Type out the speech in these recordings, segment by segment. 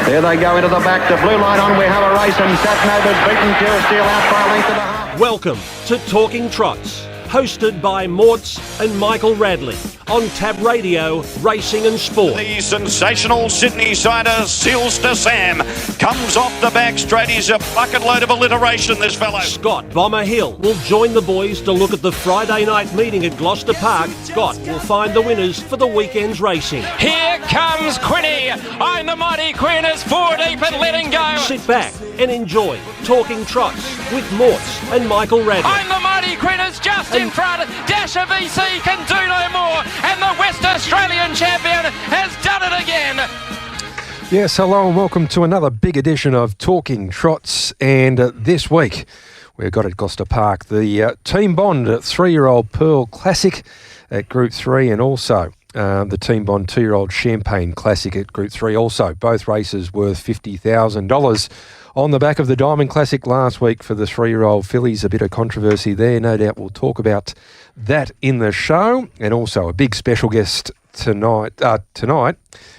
Here they go into the back. The blue line on. We have a race, and Satnova's beaten Pure Steel out by a length of a half. Welcome to Talking Trots, hosted by Morts and Michael Radley on Tab Radio, Racing and Sport. The sensational Sydney Sider, Seals to Sam, comes off the back straight. He's a bucket load of alliteration, this fellow. Scott Bomber Hill will join the boys to look at the Friday night meeting at Gloucester Park. Scott will find the winners for the weekend's racing. Here comes Quinny. I'm the mighty Queen is 4 deep and letting go. Sit back and enjoy Talking Trots with Morts and Michael Radley. I'm the mighty Queen is just in front. Dasher VC can do no more. And the West Australian champion has done it again. Yes, hello and welcome to another big edition of Talking Trots. And this week we've got at Gloucester Park the Team Bond 3-year-old Pearl Classic at Group 3, and also the Team Bond 2-year-old Champagne Classic at Group 3 also. Both races worth $50,000. On the back of the Diamond Classic last week for the 3-year-old fillies, a bit of controversy there. No doubt we'll talk about that in the show. And also a big special guest tonight.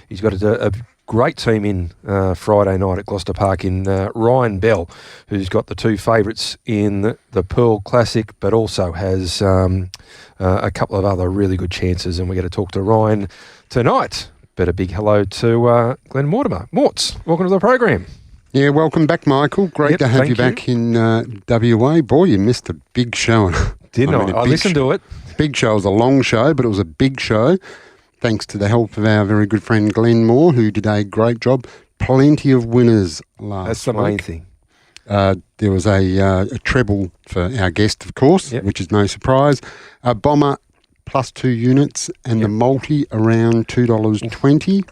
He's got a great team in Friday night at Gloucester Park in Ryan Bell, who's got the two favourites in the Pearl Classic, but also has a couple of other really good chances. And we're going to talk to Ryan tonight. But a big hello to Glen Mortimer. Morts, welcome to the program. Yeah, welcome back, Michael. Great to have you back in WA. Boy, you missed a big show. Didn't I? I listened to it. Big show. It was a long show, but it was a big show. Thanks to the help of our very good friend Glen Moore, who did a great job. Plenty of winners last week. That's the main thing. There was a treble for our guest, of course, which is no surprise. A Bomber plus 2 units and the multi around $2.20.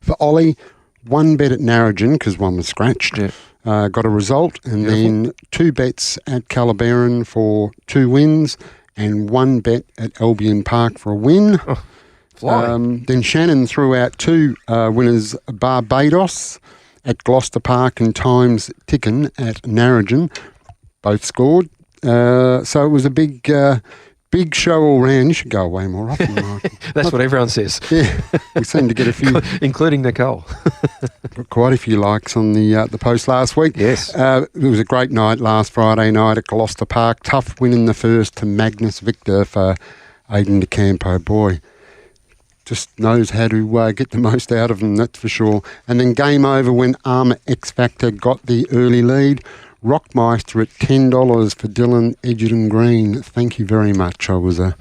For Ollie, one bet at Narrogin because one was scratched, got a result, and then 2 bets at Calabaran for 2 wins and 1 bet at Albion Park for a win. Then Shannon threw out 2 winners, Barbados at Gloucester Park and Times Ticken at Narrogin. Both scored. So it was a big show all round. You should go away more often, Michael. That's what everyone says. Yeah, we seem to get a few, including Nicole. Quite a few likes on the post last week. Yes, it was a great night last Friday night at Gloucester Park. Tough win in the first to Magnus Victor for Aidan de Campo. Boy, just knows how to get the most out of them. That's for sure. And then game over when Armour X Factor got the early lead. Rockmeister at $10 for Dylan Edgerton Green. Thank you very much. I was a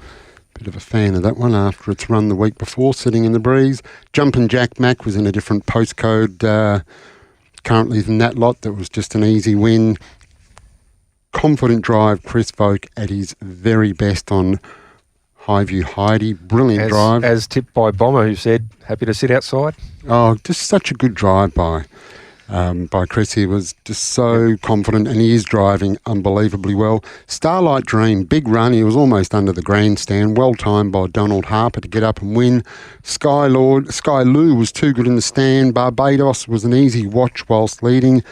bit of a fan of that one after its run the week before, sitting in the breeze. Jumpin' Jack Mac was in a different postcode currently than that lot. That was just an easy win. Confident drive, Chris Vogt at his very best on Highview Heidi. Brilliant drive. As tipped by Bomber, who said, happy to sit outside. Oh, just such a good drive by Chris. He was just so confident, and he is driving unbelievably well. Starlight Dream, big run. He was almost under the grandstand. Well timed by Donald Harper to get up and win. Sky Lou was too good in the stand. Barbados was an easy watch whilst leading.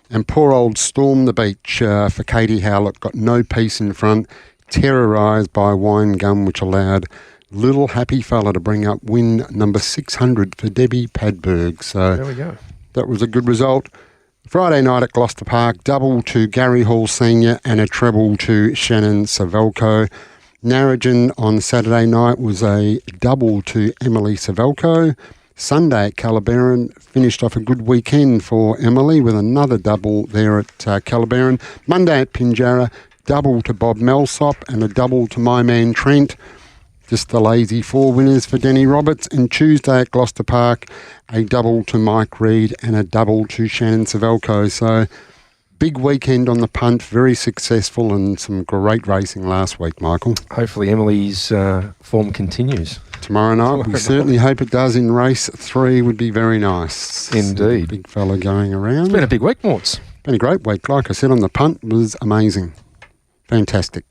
And poor old Storm the Beach for Katie Howlett got no peace in front. Terrorised by Wine Gum, which allowed Little Happy Fella to bring up win number 600 for Debbie Padberg. So there we go. That was a good result. Friday night at Gloucester Park, double to Gary Hall Senior and a treble to Shannon Savelko. Narrogin on Saturday night was a double to Emily Savelko. Sunday at Calabaran finished off a good weekend for Emily with another double there at Calabaran. Monday at Pinjarra, double to Bob Melsop and a double to my man Trent. Just the lazy 4 winners for Denny Roberts. And Tuesday at Gloucester Park, a double to Mike Reid and a double to Shannon Savelko. So big weekend on the punt, very successful, and some great racing last week, Michael. Hopefully Emily's form continues. Tomorrow night, we certainly hope it does in race 3, would be very nice. Indeed. Big fella going around. It's been a big week, Morts. Been a great week. Like I said, on the punt was amazing. Fantastic.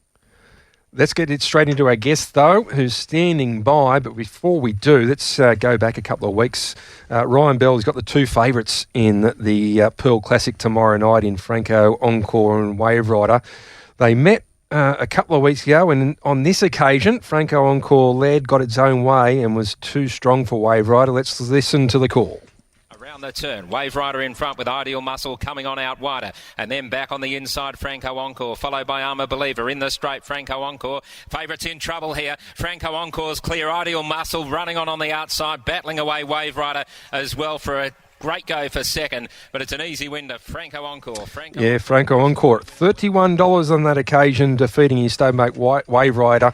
Let's get it straight into our guest, though, who's standing by. But before we do, let's go back a couple of weeks. Ryan Bell has got the 2 favourites in the Pearl Classic tomorrow night in Franco Encore and Wave Rider. They met a couple of weeks ago, and on this occasion, Franco Encore led, got its own way and was too strong for Wave Rider. Let's listen to the call. Down the turn, Wave Rider in front with Ideal Muscle coming on out wider, and then back on the inside Franco Encore, followed by Armour Believer in the straight. Franco Encore, favourites in trouble here. Franco Encore's clear. Ideal Muscle running on the outside, battling away Wave Rider as well for a great go for second, but it's an easy win to Franco Encore. Franco Encore, $31 on that occasion, defeating his stablemate Wave Rider,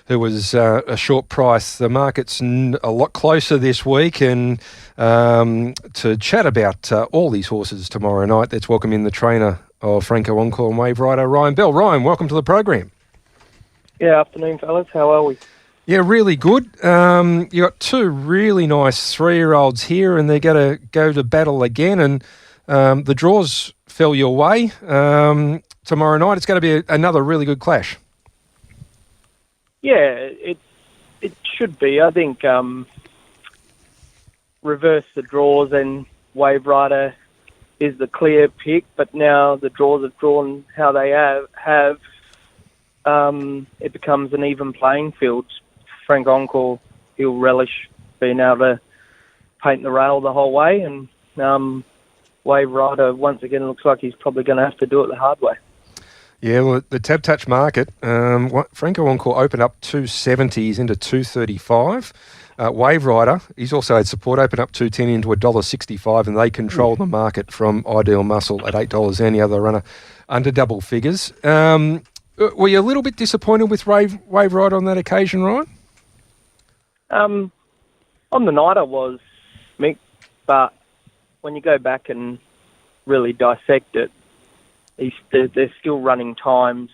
who was a short price. The market's a lot closer this week, and to chat about all these horses tomorrow night, let's welcome in the trainer of Franco Encore and Wave Rider, Ryan Bell. Ryan, welcome to the program. Yeah, afternoon, fellas. How are we? Yeah, really good. You got two really nice 3-year-olds here, and they're going to go to battle again. And the draws fell your way tomorrow night. It's going to be another really good clash. Yeah, it should be. I think reverse the draws and Wave Rider is the clear pick, but now the draws have drawn how they have. It becomes an even playing field. Frank Encore, he'll relish being able to paint the rail the whole way, and Wave Rider, once again, looks like he's probably going to have to do it the hard way. Yeah, well, the tab touch market, Franco Encore opened up 270, he's into 235. Wave Rider, he's also had support, open up 210 into $1.65, and they control the market from Ideal Muscle at $8. Any other runner under double figures. Were you a little bit disappointed with Wave Rider on that occasion, Ryan? On the night I was, Mick, but when you go back and really dissect it, they're still running times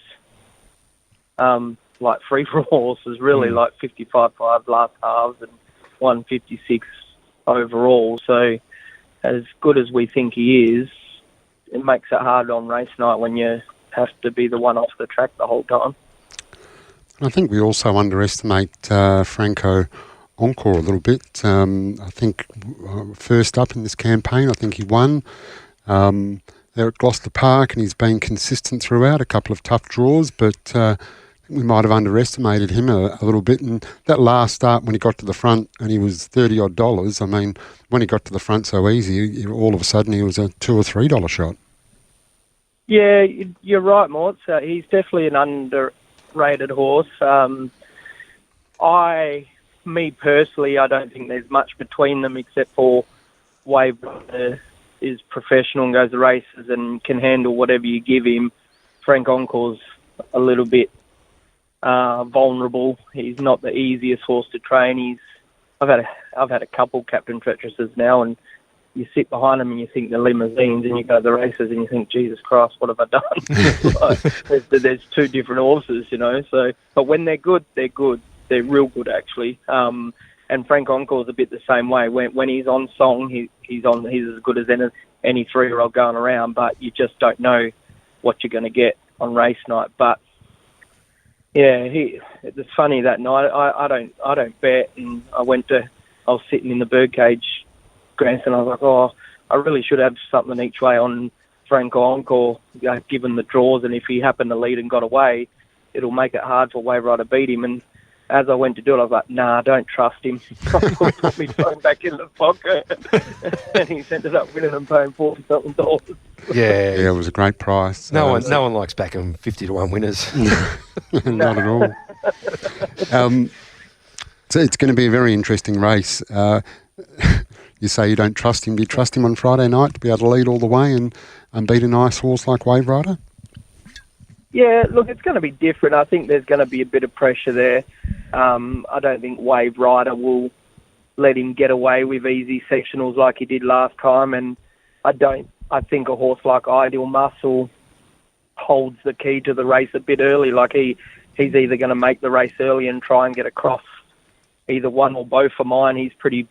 like free-for-all horses, really, like 55.5 last halves and 156 overall. So as good as we think he is, it makes it hard on race night when you have to be the one off the track the whole time. I think we also underestimate Franco Encore a little bit. I think first up in this campaign, I think he won. They're at Gloucester Park, and he's been consistent throughout, a couple of tough draws, but I think we might have underestimated him a little bit. And that last start, when he got to the front and he was $30 odd, I mean, when he got to the front so easy, all of a sudden he was a $2 or $3 shot. Yeah, you're right, Mort. He's definitely an underrated horse. Me personally, I don't think there's much between them except for Wave Rider is professional and goes to races and can handle whatever you give him. Frank Encore's a little bit vulnerable. He's not the easiest horse to train. I've had a couple Captain Treacherouses now, and you sit behind them and you think they're limousines, and you go to the races and you think, Jesus Christ, what have I done? There's two different horses, you know. So, but when they're good, they're good. They're real good, actually. And Frank Encore's a bit the same way. When he's on song, he's as good as any 3-year-old going around, but you just don't know what you're going to get on race night. But yeah, it's funny that night. I don't bet, and I was sitting in the birdcage grandstand. I was like, I really should have something each way on Franco Encore, given the draws, and if he happened to lead and got away, it'll make it hard for Wave Rider to beat him. And as I went to do it, I was like, nah, don't trust him. I put my phone back in the pocket, and he's ended up winning and paying $40-something. Yeah, it was a great price. No one likes backing 50-1 winners. Not at all. So it's going to be a very interesting race. You say you don't trust him. Do you trust him on Friday night to be able to lead all the way and beat a nice horse like Wave Rider? Yeah, look, it's going to be different. I think there's going to be a bit of pressure there. I don't think Wave Rider will let him get away with easy sectionals like he did last time, and I think a horse like Ideal Muscle holds the key to the race a bit early. Like he's either going to make the race early and try and get across either one or both of mine. He's pretty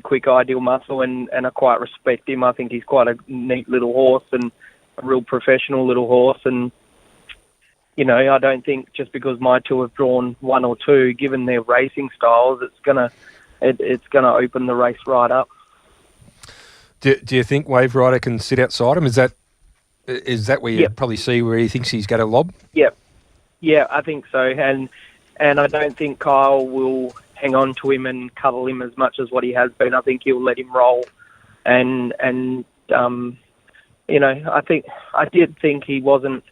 quick, Ideal Muscle, and I quite respect him. I think he's quite a neat little horse and a real professional little horse. And, you know, I don't think just because my two have drawn 1 or 2, given their racing styles, it's gonna open the race right up. Do you think Wave Rider can sit outside him? Is that where you probably see where he thinks he's going to lob? Yep. Yeah, I think so. And I don't think Kyle will hang on to him and cuddle him as much as what he has been. I think he'll let him roll and you know, I did think he wasn't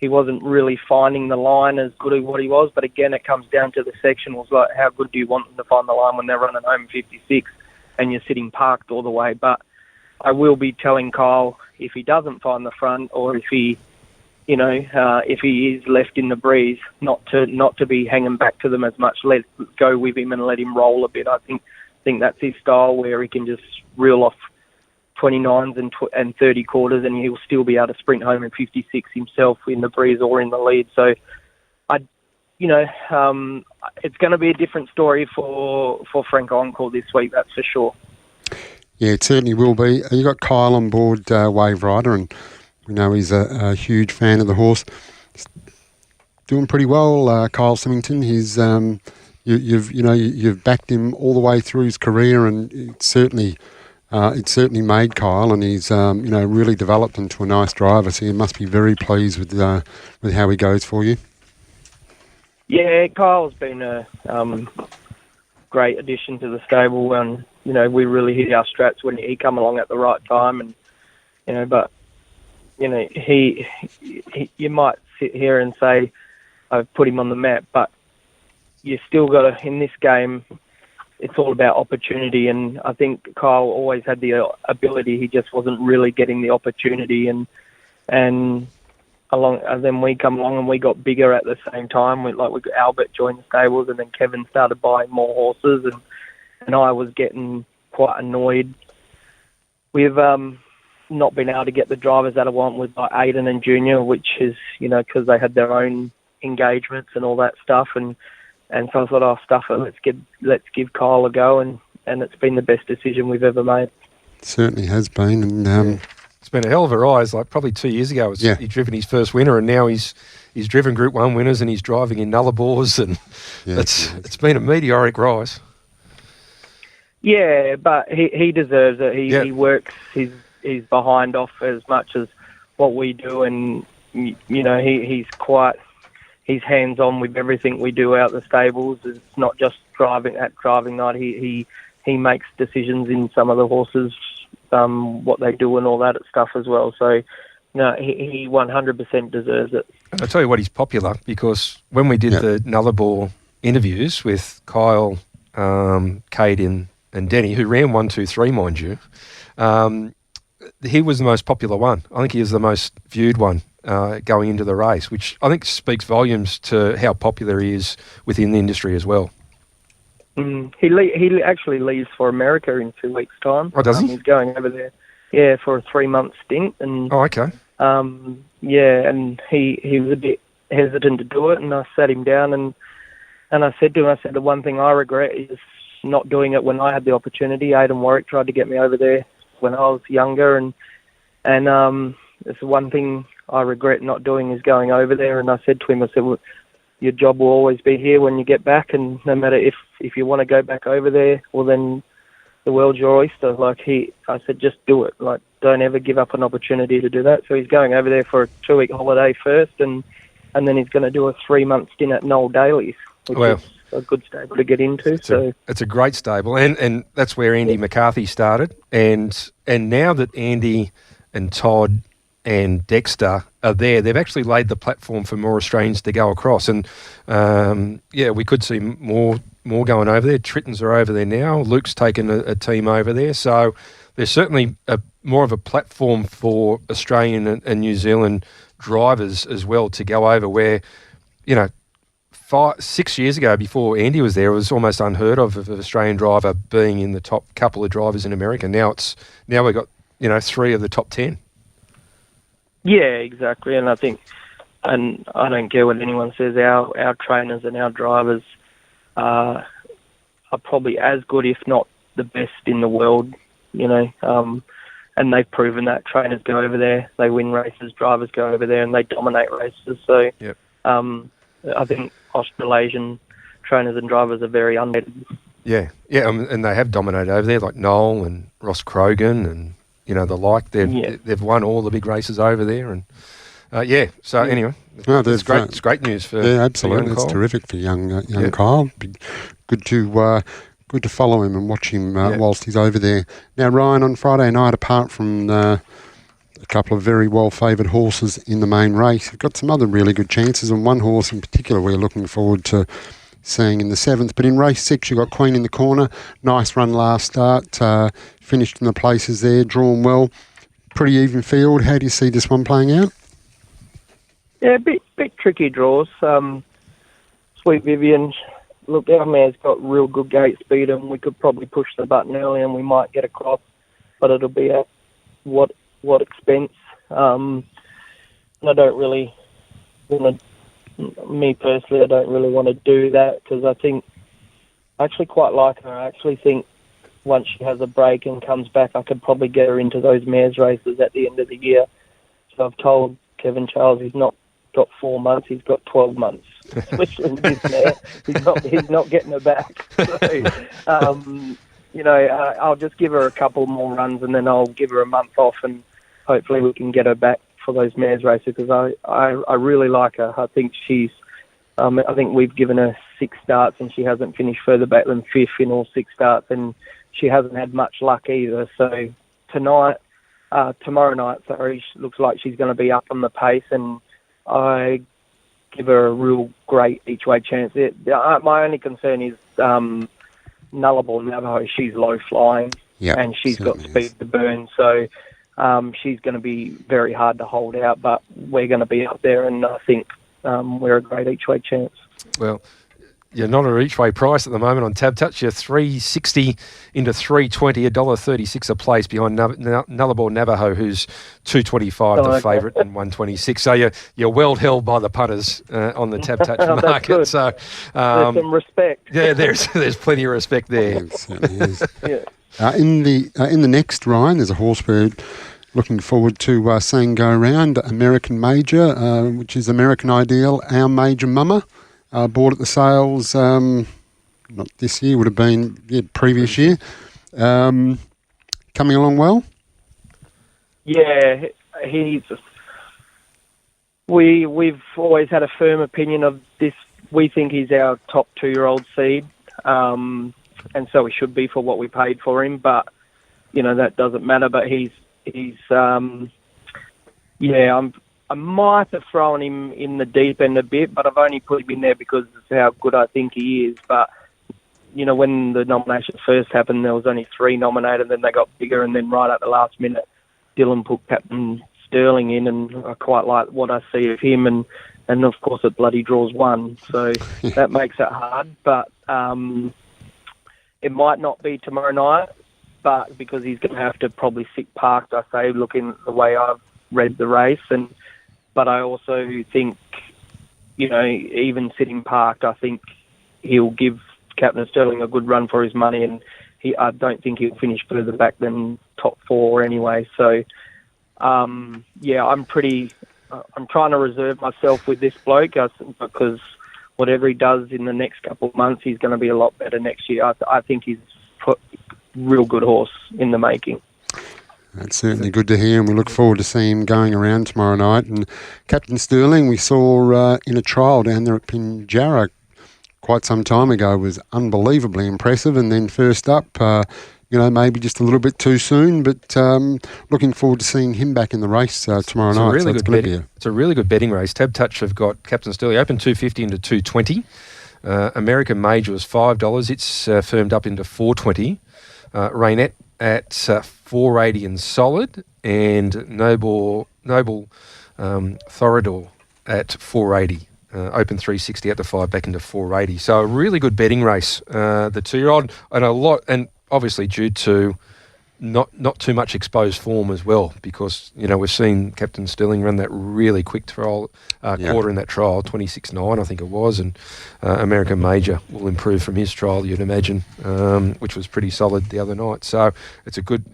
really finding the line as good as what he was. But again, it comes down to the sectionals. Like, how good do you want them to find the line when they're running home 56 and you're sitting parked all the way? But I will be telling Kyle, if he doesn't find the front, or if he, you know, if he is left in the breeze, not to be hanging back to them as much. Let go with him and let him roll a bit. I think that's his style, where he can just reel off 29s and 30 quarters, and he'll still be able to sprint home in 56 himself in the breeze or in the lead. So, it's going to be a different story for Franco Encore this week, that's for sure. Yeah, it certainly will be. You got Kyle on board Wave Rider, and we know he's a huge fan of the horse. He's doing pretty well, Kyle Symington. He's you've backed him all the way through his career, and it certainly made Kyle, and he's really developed into a nice driver. So you must be very pleased with how he goes for you. Yeah, Kyle's been a great addition to the stable, and you know, we really hit our straps when he come along at the right time, and you know, but you know, he you might sit here and say I've put him on the map, but you still got to, in this game, it's all about opportunity, and I think Kyle always had the ability. He just wasn't really getting the opportunity, and then we come along and we got bigger at the same time. We got Albert joined the stables, and then Kevin started buying more horses, and I was getting quite annoyed with not being able to get the drivers that I want with like Aiden and Junior, which is, you know, because they had their own engagements and all that stuff, and so I thought, oh, stuff it, let's give Kyle a go, and it's been the best decision we've ever made. It certainly has been, and it's been a hell of a rise. Like probably 2 years ago, he'd driven his first winner, and now he's driven Group 1 winners, and he's driving in Nullarbors, and it's been a meteoric rise. Yeah, but he deserves it. He works his behind off as much as what we do, and you know, he's hands-on with everything we do out the stables. It's not just driving night. He makes decisions in some of the horses, what they do and all that stuff as well. So, no, he 100% deserves it. And I'll tell you what, he's popular, because when we did the Nullarbor interviews with Kyle, Cade and Denny, who ran 1, 2, 3, mind you, he was the most popular one. I think he was the most viewed one going into the race, which I think speaks volumes to how popular he is within the industry as well. He actually leaves for America in 2 weeks' time. Oh, does he? He's going over there, for a 3-month stint. And okay. And he was a bit hesitant to do it, and I sat him down and I said to him, the one thing I regret is not doing it when I had the opportunity. Aidan Warwick tried to get me over there when I was younger, and it's the one thing I regret not doing is going over there. And I said to him, well, your job will always be here when you get back, and no matter if you want to go back over there, well, then the world's your oyster. I said, just do it. Like, don't ever give up an opportunity to do that. So he's going over there for a 2-week holiday first, and then he's going to do a 3-month stint at Noel Daly's, which is a good stable to get into. It's a great stable, and that's where Andy McCarthy started. And now that Andy and Todd and Dexter are there, they've actually laid the platform for more Australians to go across. And we could see more going over there. Trittons are over there now. Luke's taken a team over there. So there's certainly more of a platform for Australian and New Zealand drivers as well to go over, where, you know, 6 years ago, before Andy was there, it was almost unheard of an Australian driver being in the top couple of drivers in America. Now we've got, you know, 3 of the top 10. Yeah, exactly. And I think, and I don't care what anyone says, our trainers and our drivers are probably as good, if not the best in the world, you know, and they've proven that. Trainers go over there, they win races, drivers go over there and they dominate races. So I think Australasian trainers and drivers are very underrated. Yeah, and they have dominated over there, like Noel and Ross Krogan and, you know, the like. They've won all the big races over there, and So anyway, it's great. It's great news for absolutely. for young it's terrific for young Kyle. Good good to follow him and watch him whilst he's over there. Now, Ryan, on Friday night, apart from a couple of very well-favoured horses in the main race, we've got some other really good chances, and one horse in particular we're looking forward to seeing in the 7th. But in race 6, you've got Queen in the Corner. Nice run last start. Finished in the places there, drawn well. Pretty even field. How do you see this one playing out? Yeah, a bit tricky draws. Sweet Vivian, look, our mare's got real good gate speed, and we could probably push the button early and we might get across, but it'll be at what expense. And I don't really want to, me personally, I don't really want to do that, because I actually quite like her. I actually think once she has a break and comes back, I could probably get her into those mares races at the end of the year. So I've told Kevin Charles he's not got 4 months, he's got 12 months. Especially with this mare, he's not getting her back. So, I'll just give her a couple more runs, and then I'll give her a month off, and hopefully we can get her back for those mares races, because I really like her. I think she's, I think we've given her 6 starts and she hasn't finished further back than 5th in all 6 starts, and she hasn't had much luck either. So tomorrow night, looks like she's going to be up on the pace, and I give her a real great each-way chance. My only concern is Nullarbor Navajo. She's low-flying, and she's got speed to burn, so she's going to be very hard to hold out, but we're going to be up there, and I think we're a great each-way chance. Well, you're not at each-way price at the moment on Tab Touch. You're $3.60 into $3.20, $1.36 a place behind Nullarbor Navajo, who's $2.25 the favourite, and $1.26. So you're well held by the punters on the Tab Touch market. Good. So there's some respect. Yeah, there's plenty of respect there. It certainly is. In the next, Ryan, there's a horse we're looking forward to seeing go around, American Major, which is American Ideal, Our Major Mama. Bought at the sales, not this year, would have been previous year. Coming along well? Yeah, we've always had a firm opinion of this. We think he's our top 2-year-old seed, and so he should be for what we paid for him. But that doesn't matter. But I might have thrown him in the deep end a bit, but I've only put him in there because of how good I think he is. But, when the nomination first happened, there was only 3 nominated, then they got bigger, and then right at the last minute, Dylan put Captain Sterling in, and I quite like what I see of him, and of course it bloody draws 1, so that makes it hard. But it might not be tomorrow night, but because he's going to have to probably sit parked, I say, looking the way I've read the race, but I also think, even sitting parked, I think he'll give Captain Sterling a good run for his money, and I don't think he'll finish further back than top 4 anyway. So, I'm trying to reserve myself with this bloke, because whatever he does in the next couple of months, he's going to be a lot better next year. I think he's a real good horse in the making. That's certainly good to hear, and we look forward to seeing him going around tomorrow night. And Captain Sterling, we saw in a trial down there at Pinjarra quite some time ago, was unbelievably impressive. And then first up, maybe just a little bit too soon, but looking forward to seeing him back in the race tomorrow night. It's a really good betting race. Tab Touch have got Captain Sterling open $2.50 into $2.20. American Major was $5. It's firmed up into $4.20. Rainette at $4.80 and solid, and Noble Thorador at $4.80. Open $3.60 out to 5, back into $4.80. So a really good betting race. The 2-year-old, and obviously due to not too much exposed form as well, because we've seen Captain Sterling run that really quick trial quarter in that trial, 26.9 I think it was, and American Major will improve from his trial, you'd imagine, which was pretty solid the other night. So it's a good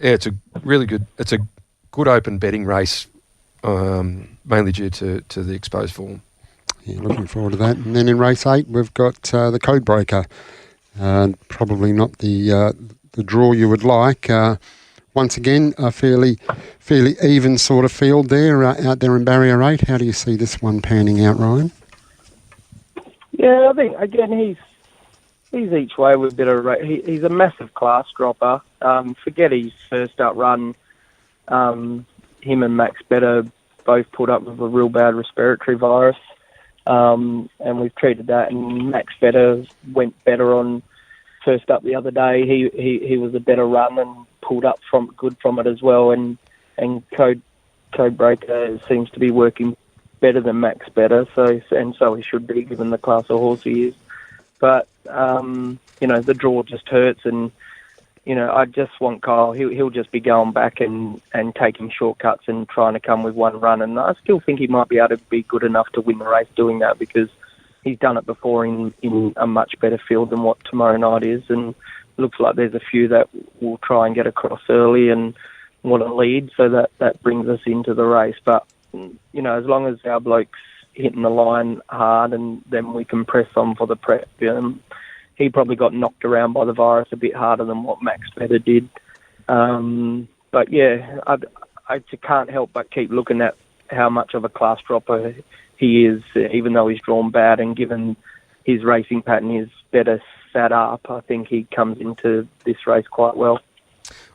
open betting race, mainly due to the exposed form. Yeah, looking forward to that. And then in race 8, we've got the Codebreaker. Probably not the draw you would like. Once again, a fairly even sort of field there out there in Barrier 8. How do you see this one panning out, Ryan? Yeah, I think, again, He's each way with a bit of he's a massive class dropper. Forget his first up run. Him and Max Better both put up with a real bad respiratory virus, and we've treated that. And Max Better went better on first up the other day. He was a better run and pulled up good from it as well. And Codebreaker seems to be working better than Max Better, so he should be, given the class of horse he is. But the draw just hurts, and I just want Kyle. He'll just be going back and taking shortcuts and trying to come with one run. And I still think he might be able to be good enough to win the race doing that, because he's done it before in a much better field than what tomorrow night is. And it looks like there's a few that will try and get across early and want to lead, so that brings us into the race. But as long as our bloke's hitting the line hard, and then we can press on for the prep. He probably got knocked around by the virus a bit harder than what Max Better did. But yeah, I can't help but keep looking at how much of a class dropper he is, even though he's drawn bad, and given his racing pattern is better set up, I think he comes into this race quite well.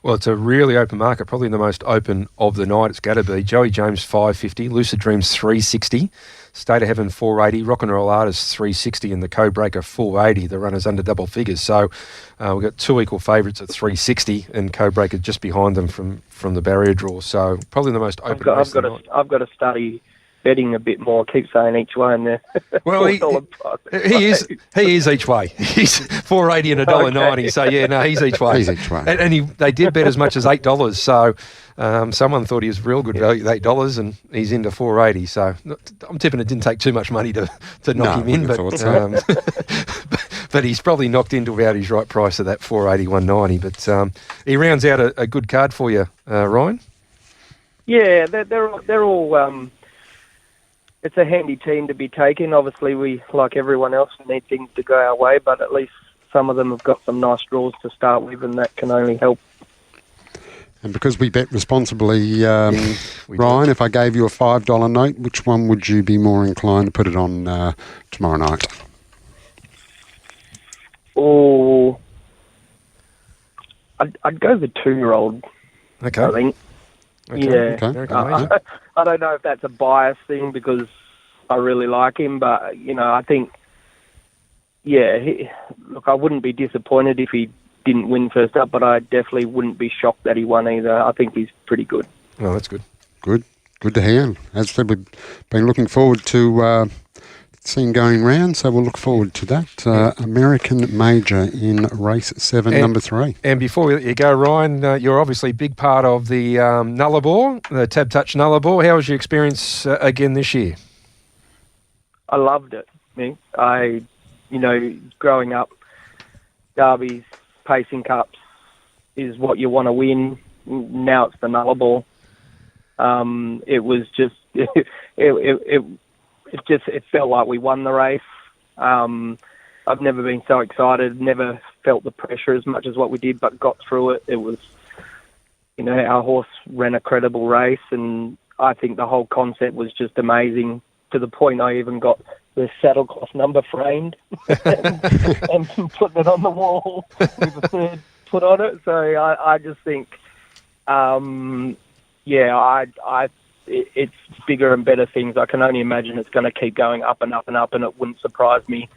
Well, it's a really open market, probably the most open of the night. It's going to be Joey James 550, Lucid Dreams 360, State of Heaven 480, Rock and Roll Artists 360, and the Codebreaker 480. The runners under double figures. So we've got two equal favourites at 360, and Codebreaker just behind them from the barrier draw. So probably the most open race of the night. I've got to study betting a bit more. I keep saying each way in there. Well, he is each way. He's $4.80 and $1.90. Okay. So yeah, no, he's each way. He's each way. And they did bet as much as $8. So someone thought he was real good value at $8, and he's into $4.80. So I'm tipping it didn't take too much money to knock him in, but he's probably knocked into about his right price of that $4.80, $1.90. But he rounds out a good card for you, Ryan. Yeah, they're all. It's a handy team to be taken. Obviously, we, like everyone else, need things to go our way, but at least some of them have got some nice draws to start with, and that can only help. And because we bet responsibly, Ryan, if I gave you a $5 note, which one would you be more inclined to put it on tomorrow night? Oh, I'd go the 2-year-old. Okay. I think. Okay. Yeah. Okay. I don't know if that's a bias thing, because I really like him, but I think, look, I wouldn't be disappointed if he didn't win first up, but I definitely wouldn't be shocked that he won either. I think he's pretty good. Oh, that's good. Good to hear. As I said, we've been looking forward to seeing going round, so we'll look forward to that. American Major in race 7, number 3. And before we let you go, Ryan, you're obviously a big part of the Nullarbor, the Tab Touch Nullarbor. How was your experience again this year? I loved it. Growing up, derbies, pacing cups is what you want to win. Now it's the Nullarbor. It was just it felt like we won the race. I've never been so excited, never felt the pressure as much as what we did, but got through it. It was, our horse ran a credible race, and I think the whole concept was just amazing, to the point I even got the saddlecloth number framed and putting it on the wall with a third put on it. So I just think, it's bigger and better things. I can only imagine it's going to keep going up and up and up, and it wouldn't surprise me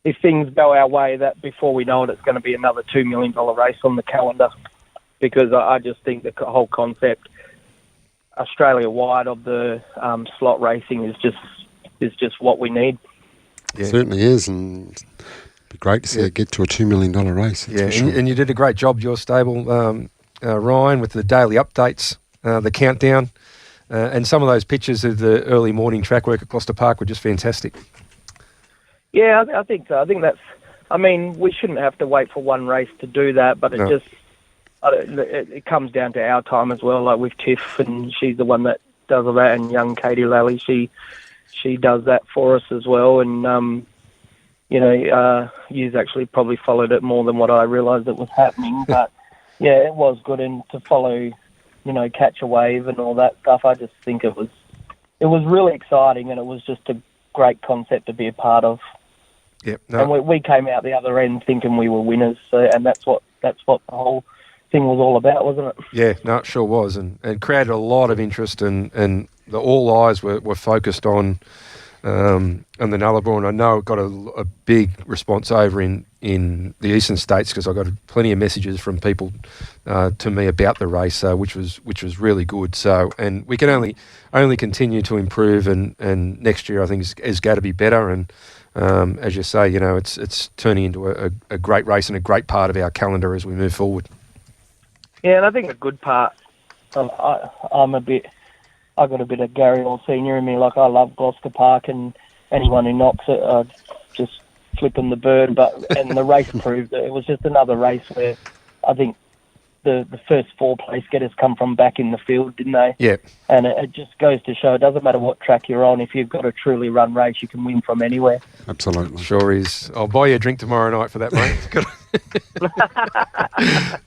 if things go our way that before we know it, it's going to be another $2 million race on the calendar, because I just think the whole concept Australia-wide of the slot racing is just what we need. Yeah. It certainly is, and it'd be great to see it get to a $2 million race. Yeah, sure. and you did a great job, your stable, Ryan, with the daily updates, the countdown. And some of those pictures of the early morning track work at Gloucester Park were just fantastic. Yeah, I think so. I think we shouldn't have to wait for one race to do that, but it comes down to our time as well, like with Tiff, and she's the one that does all that, and young Katie Lally, she does that for us as well. And, you've actually probably followed it more than what I realised it was happening, but yeah, it was good. And to follow, Catch a Wave and all that stuff, I just think it was really exciting, and it was just a great concept to be a part of. Yep. No. And we came out the other end thinking we were winners. So, and that's what the whole thing was all about, wasn't it? Yeah, no, it sure was, and created a lot of interest, and all eyes were focused on the Nullarbor. I know it got a big response over in the eastern states, because I got plenty of messages from people to me about the race, which was really good. So, and we can only continue to improve, and next year I think is going to be better. And as you say, it's turning into a great race and a great part of our calendar as we move forward. Yeah, and I think a good part, I got a bit of Gary Orr Senior in me. Like, I love Gloucester Park, and anyone who knocks it, just flipping the bird. And the race proved that it was just another race where I think the first 4 place getters come from back in the field, didn't they? Yeah. And it just goes to show it doesn't matter what track you're on. If you've got a truly run race, you can win from anywhere. Absolutely. Sure is. I'll buy you a drink tomorrow night for that, mate.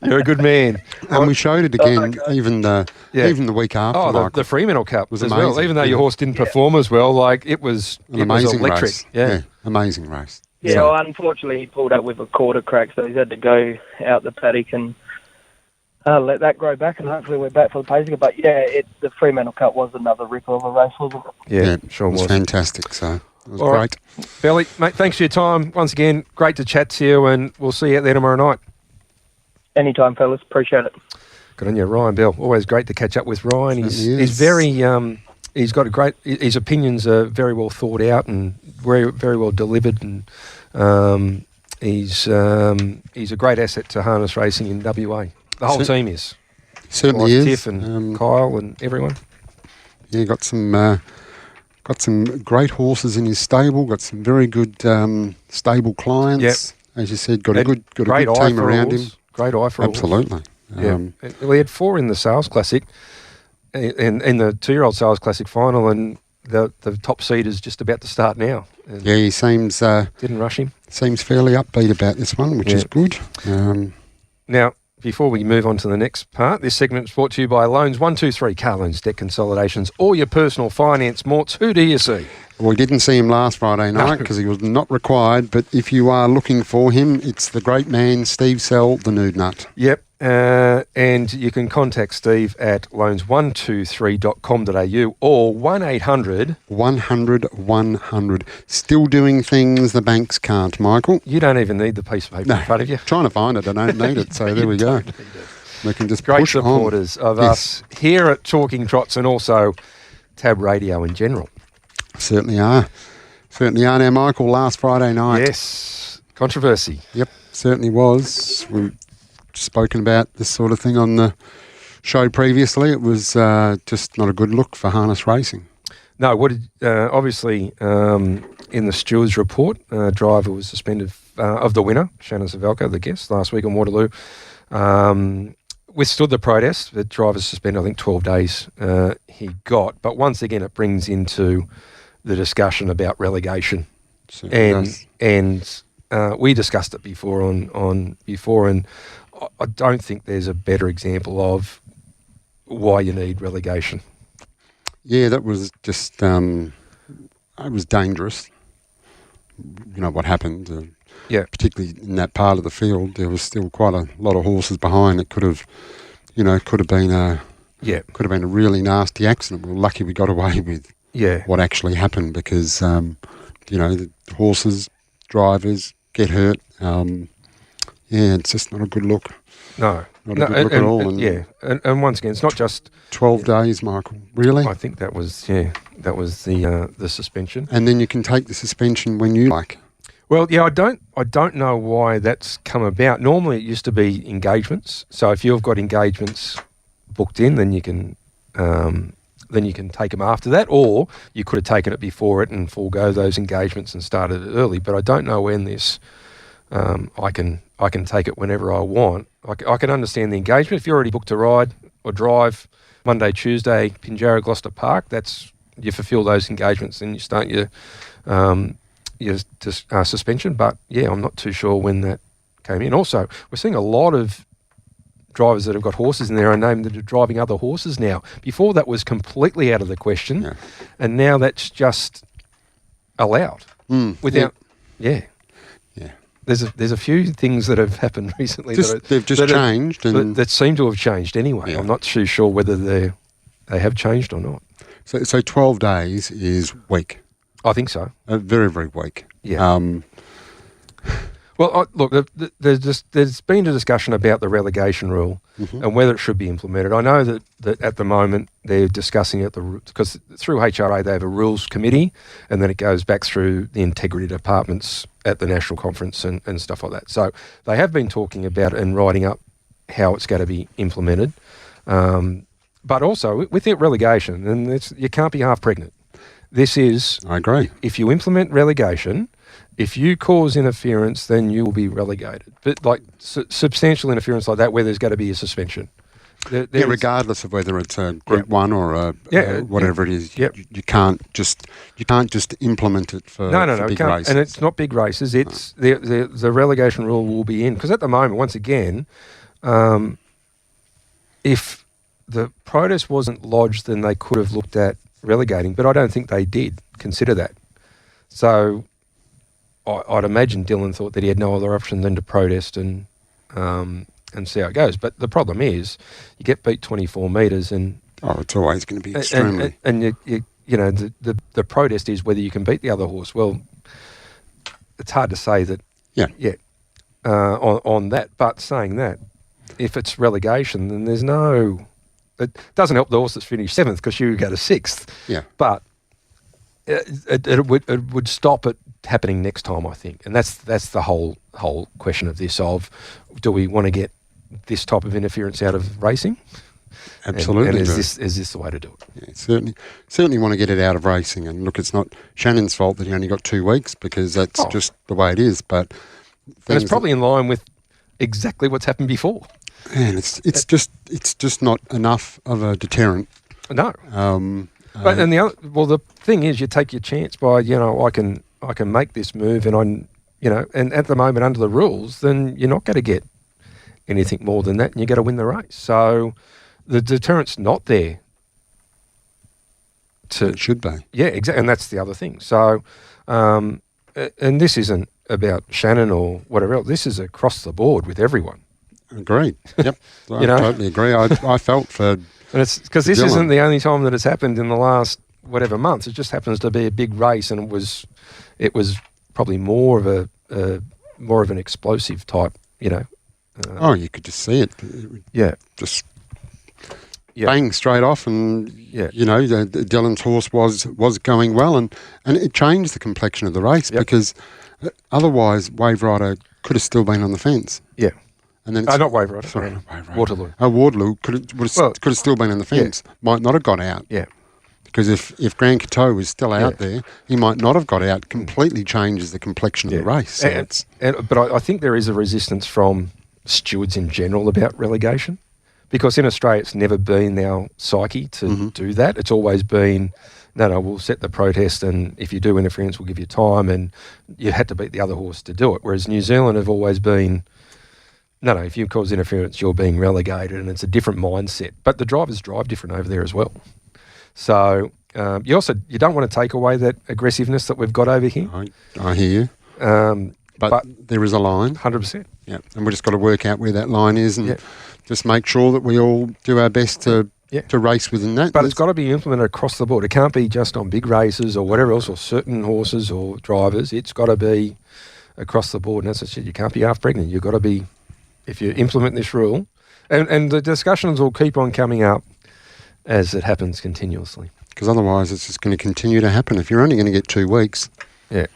You're a good man. And we showed it again, even the week after. Oh, the Fremantle Cup was as amazing. well. Even though your horse didn't perform as well, like it was amazing electric. Race. Yeah, amazing race. Yeah, So- well, unfortunately, he pulled up with a quarter crack, so he's had to go out the paddock and let that grow back, and hopefully we're back for the Pacer. But yeah, the Fremantle Cup was another ripper of a race, wasn't it? Yeah, sure it was was. fantastic. So it was All great. right. Belly, mate, thanks for your time. Once again, great to chat to you, and we'll see you out there tomorrow night. Anytime, fellas. Appreciate it. Good on you, Ryan Bell. Always great to catch up with Ryan. Certainly He's is. very, he's got his opinions are very well thought out and very, very well delivered, and he's a great asset to harness racing in WA. The whole team is. Certainly is. Tiff and Kyle and everyone. Yeah, got some great horses in his stable. Got some very good stable clients. Yep. As you said, got a good great eye team for around horse. him. Great eye for a horse. Absolutely. Yeah. We had 4 in the Sales Classic, in the 2-year-old Sales Classic final, and the top seed is just about to start now. And Yeah, he seems didn't rush him. seems fairly upbeat about this one, which is good. Now, before we move on to the next part, this segment is brought to you by Loans 123 Car Loans, Debt Consolidations, all your personal finance morts. Who do you see? We didn't see him last Friday night because he was not required, but if you are looking for him, it's the great man, Steve Sell, the Nude Nut. Yep. And you can contact Steve at loans123.com.au or 1800 100 100. Still doing things the banks can't, Michael. You don't even need the piece of paper in front of you. Trying to find it, I don't need it, so there we go. We can just Great push supporters on. of us here at Talking Trots, and also Tab Radio in general. Certainly are. Certainly are. Now, Michael, last Friday night. Yes. Controversy. Yep, certainly was. We've spoken about this sort of thing on the show previously. It was just not a good look for harness racing. No, obviously in the stewards report, driver was suspended of the winner, Shannon Savelka, the guest, last week on Waterloo. Withstood the protest. The driver's suspended, I think, 12 days he got. But once again, it brings into the discussion about relegation. And we discussed it before before, and I don't think there's a better example of why you need relegation. Yeah, that was just, it was dangerous. You know what happened. Yeah. Particularly in that part of the field, there was still quite a lot of horses behind. It could have been a really nasty accident. We were lucky we got away with what actually happened, because the horses, drivers get hurt. It's just not a good look. No. Not a good look at all. And once again, it's not just 12 days, Michael. Really? I think that was the suspension. And then you can take the suspension when you like. Well, yeah, I don't know why that's come about. Normally, it used to be engagements. So if you've got engagements booked in, then you can take them after that, or you could have taken it before it and forego those engagements and started it early. But I don't know when this. I can take it whenever I want. I can understand the engagement. If you're already booked to ride or drive Monday, Tuesday, Pinjarra, Gloucester Park, you fulfil those engagements and you start your suspension. But yeah, I'm not too sure when that came in. Also, we're seeing a lot of drivers that have got horses in their own name that are driving other horses now. Before, that was completely out of the question, and now that's just allowed without. Yeah. there's a few things that have happened recently they've just changed, and that seem to have changed anyway. Yeah. I'm not too sure whether they have changed or not. So 12 days is weak. I think so. Very, very weak. Yeah. Well, look, there's been a discussion about the relegation rule and whether it should be implemented. I know that at the moment they're discussing it because through HRA they have a rules committee, and then it goes back through the integrity departments at the national conference and stuff like that. So they have been talking about it and writing up how it's going to be implemented. But also with the relegation, and you can't be half pregnant. This is... I agree. If you implement relegation, if you cause interference, then you will be relegated. But like substantial interference like that, where there's going to be a suspension. Regardless of whether it's a Group 1 or whatever it is, you can't just implement it for big races. And it's not big races. It's the relegation rule will be in, because at the moment, once again, if the protest wasn't lodged, then they could have looked at relegating, but I don't think they did consider that. So I'd imagine Dylan thought that he had no other option than to protest and see how it goes. But the problem is, you get beat 24 metres, and it's always going to be extremely. And the protest is whether you can beat the other horse. Well, it's hard to say that. On that, but saying that, if it's relegation, then there's no. It doesn't help the horse that's finished 7th because you go to 6th. Yeah. But it would stop it happening next time, I think. And that's the whole question of this, of do we want to get this type of interference out of racing? Absolutely. And is this the way to do it? Yeah, certainly want to get it out of racing. And look, it's not Shannon's fault that he only got 2 weeks, because that's just the way it is. But and it's probably in line with exactly what's happened before. Man, it's just not enough of a deterrent. No. But the thing is, you take your chance by I can make this move, and and at the moment under the rules, then you're not going to get anything more than that, and you got to win the race. So the deterrent's not there. It should be. Yeah, exactly, and that's the other thing. So, and this isn't about Shannon or whatever else. This is across the board with everyone. Agreed. Yep. I totally agree. I felt for... And it's because this isn't the only time that it's happened in the last whatever months. It just happens to be a big race, and it was probably more of an explosive type, you could just see it. Just bang straight off, and Dylan's horse was going well, and it changed the complexion of the race because otherwise Wave Rider could have still been on the fence. Yeah. And then not Wave Rider. Sorry, Waterloo. Waterloo could have still been on the fence. Might not have got out. Yeah. Because if Grand Coteau was still out there, he might not have got out. Completely changes the complexion of the race. So but I think there is a resistance from stewards in general about relegation, because in Australia it's never been our psyche to do that. It's always been, no, we'll set the protest, and if you do interference, we'll give you time, and you had to beat the other horse to do it. Whereas New Zealand have always been, no, if you cause interference, you're being relegated, and it's a different mindset. But the drivers drive different over there as well. So you don't want to take away that aggressiveness that we've got over here. I hear you. But there is a line. 100%. Yeah, and we've just got to work out where that line is, and just make sure that we all do our best to race within that. But it's got to be implemented across the board. It can't be just on big races or whatever else, or certain horses or drivers. It's got to be across the board. And as I said, you can't be half pregnant. You've got to be... If you implement this rule, and the discussions will keep on coming up as it happens continuously. Because otherwise it's just going to continue to happen. If you're only going to get 2 weeks. Yeah.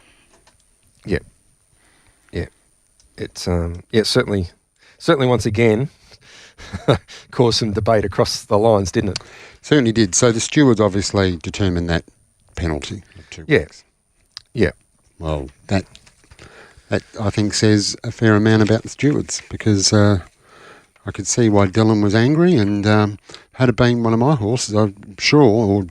It's certainly once again caused some debate across the lines, didn't it? Certainly did. So the stewards obviously determined that penalty of 2 weeks. Yeah. Well, that I think says a fair amount about the stewards, because I could see why Dylan was angry, and had it been one of my horses, I'm sure, or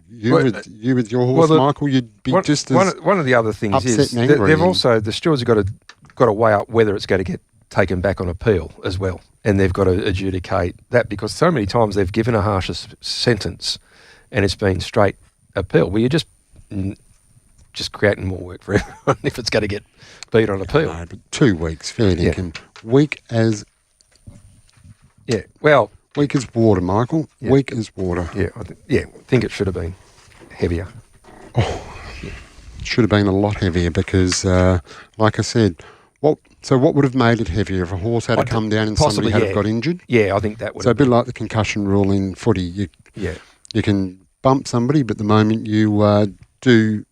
you with your horse, Michael, you'd be just as one of the other things upset is and angry. They've also, the stewards have got to weigh up whether it's going to get taken back on appeal as well, and they've got to adjudicate that, because so many times they've given a harsher sentence and it's been straight appeal. Well, you just just creating more work for everyone if it's going to get beat on appeal. No, but 2 weeks, fair dinkum. Weak as water, Michael. Yeah. Weak as water. Yeah, I think it should have been heavier. Should have been a lot heavier because, like I said, what would have made it heavier if a horse had to come down and somebody had got injured? Yeah, I think that would. So a bit like the concussion rule in footy. You can bump somebody, but the moment you do...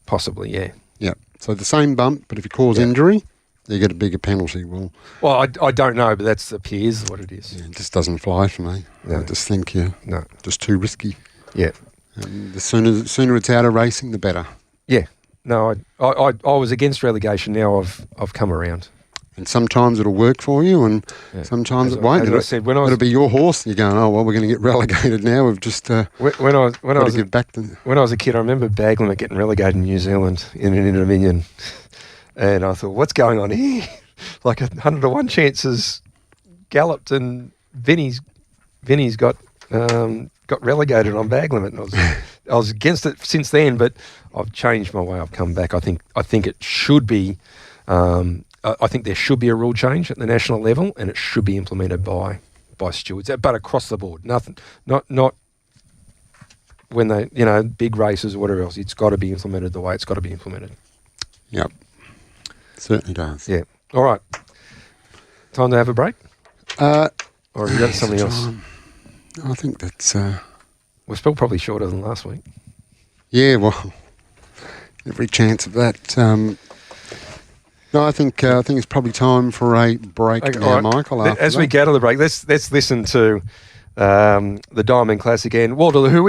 Possibly, yeah. Yeah. So the same bump, but if you cause injury, you get a bigger penalty. Well, I don't know, but that appears what it is. Yeah, it just doesn't fly for me. No. I just think just too risky. Yeah. And the sooner it's out of racing, the better. Yeah. No, I was against relegation. Now I've come around. And sometimes it'll work for you, and sometimes it won't. As I said, it'll be your horse. And you're going, oh well, we're going to get relegated now. We've just when I was a kid, I remember Baglamut getting relegated in New Zealand in an Dominion, and I thought, what's going on here? Like 100 to 1 chances galloped, and Vinny's got relegated on Baglamut, and I was against it since then. But I've changed my way. I've come back. I think it should be. I think there should be a rule change at the national level, and it should be implemented by stewards, but across the board. Nothing, not when they, big races or whatever else. It's got to be implemented the way it's got to be implemented. Yep, certainly does. Yeah. All right. Time to have a break. Or have you got something else? I think that's. We're still probably shorter than last week. Yeah. Well, every chance of that. No, I think it's probably time for a break now, right. Michael. As we go to the break, let's listen to the Diamond Classic and Waterloo, who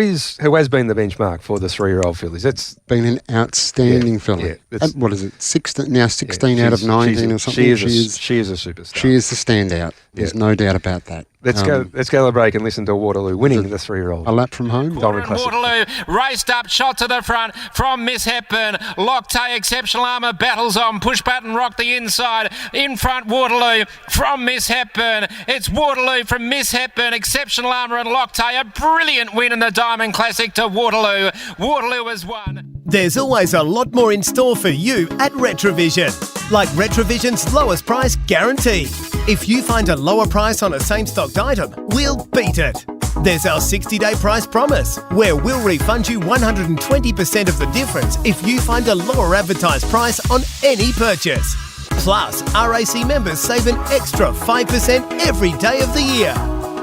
has been the benchmark for the 3-year-old fillies. It's been an outstanding filly. Yeah, what is it? 16 out of 19 or something. She is a superstar. She is the standout. There's no doubt about that. Let's go to the break and listen to Waterloo winning the 3-year-old. A lap from home. Diamond Classic. Waterloo raced up, shot to the front from Miss Hepburn. Loctay, Exceptional Armour battles on. Push button, rock the inside. In front, Waterloo from Miss Hepburn. It's Waterloo from Miss Hepburn, Exceptional Armour and Loctay. A brilliant win in the Diamond Classic to Waterloo. Waterloo has won. There's always a lot more in store for you at Retrovision. Like Retrovision's lowest price guarantee. If you find a lower price on a same stocked item, we'll beat it. There's our 60-day price promise, where we'll refund you 120% of the difference if you find a lower advertised price on any purchase. Plus, RAC members save an extra 5% every day of the year.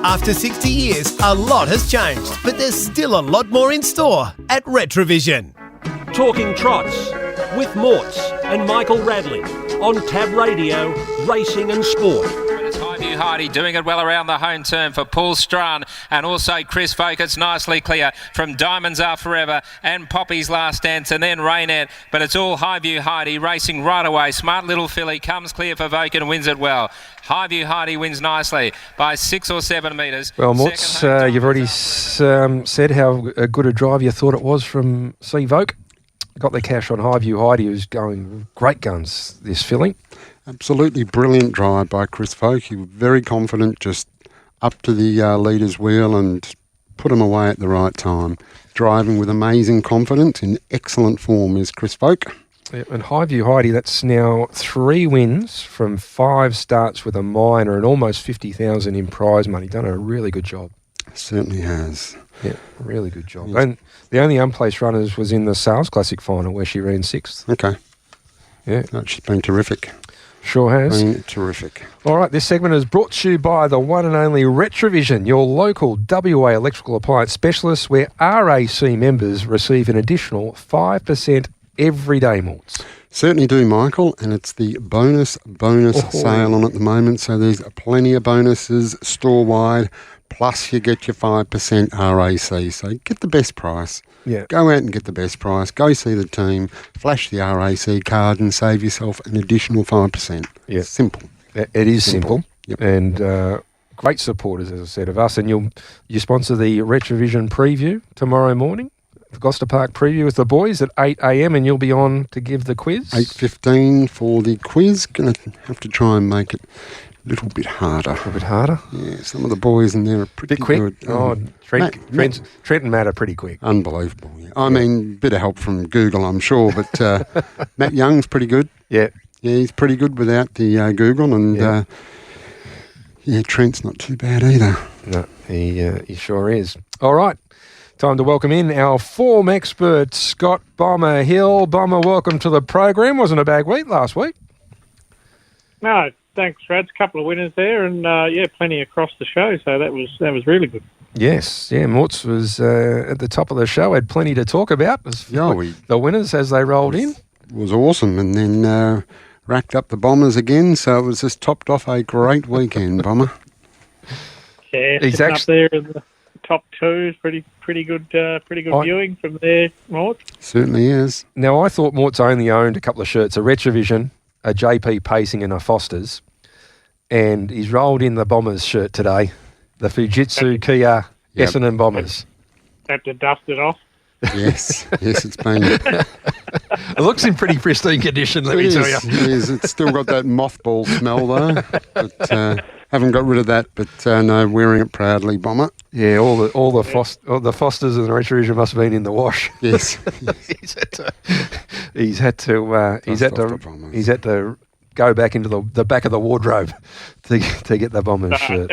After 60 years, a lot has changed, but there's still a lot more in store at Retrovision. Talking Trots with Morts and Michael Radley on Tab Radio, Racing and Sport. It's Highview Heidi doing it well around the home turn for Paul Strawn and also Chris Folk. It's nicely clear from Diamonds Are Forever and Poppy's Last Dance and then Rainette. But it's all Highview Heidi racing right away. Smart little filly comes clear for Voke and wins it well. Highview Heidi wins nicely by 6 or 7 metres. Well, Morts, you've already said how good a drive you thought it was from C. Voke. Got the cash on Highview Heidi, who's going great guns this filly. Absolutely brilliant drive by Chris Folk. He was very confident, just up to the leader's wheel and put him away at the right time. Driving with amazing confidence, in excellent form is Chris Folk. Yeah, and Highview Heidi, that's now 3 wins from 5 starts with a minor and almost 50,000 in prize money. Done a really good job. Certainly has. Yeah, really good job. And the only unplaced runners was in the Sales Classic final where she ran 6th. Okay. Yeah. No, she's been terrific. Sure has. Been terrific. All right, this segment is brought to you by the one and only Retrovision, your local WA electrical appliance specialist, where RAC members receive an additional 5% every day, Morts. Certainly do, Michael, and it's the bonus sale on at the moment, so there's plenty of bonuses store-wide, plus you get your 5% RAC, so get the best price. Yeah. Go out and get the best price, go see the team, flash the RAC card and save yourself an additional 5%. Yeah. Simple. It is simple. Yep. And great supporters, as I said, of us, and you sponsor the Retrovision preview tomorrow morning. The Gloucester Park preview with the boys at 8 a.m. and you'll be on to give the quiz. 8:15 for the quiz. Going to have to try and make it little bit harder. A little bit harder? Yeah, some of the boys in there are pretty Bit quick? good. Trent and Matt are pretty quick. Unbelievable. Yeah. I mean, bit of help from Google, I'm sure, but Matt Young's pretty good. Yeah. Yeah, he's pretty good without the Google, and Trent's not too bad either. No, he sure is. All right, time to welcome in our form expert, Scott Bomber Hill. Bomber, welcome to the program. Wasn't a bad week last week. No, thanks, Rad. A couple of winners there, and plenty across the show. So that was really good. Yes, Mortz was at the top of the show. Had plenty to talk about. The winners as they rolled in was awesome, and then racked up the Bombers again. So it was just topped off a great weekend, Bomber. Yeah, he's up there in the top two. Pretty good viewing from there, Mort. Certainly is. Now, I thought Mortz only owned a couple of shirts, a Retrovision, a JP Pacing and a Foster's, and he's rolled in the Bombers shirt today, the Fujitsu Kia Essendon Bombers. Have to dust it off. Yes, it's been... It looks in pretty pristine condition, let me tell you. It is. It's still got that mothball smell, though. But haven't got rid of that, but no, wearing it proudly, Bomber. Yeah, all the Fosters and the Retrovision must have been in the wash. Yes. He's had to go back into the back of the wardrobe to get the Bombers shirt.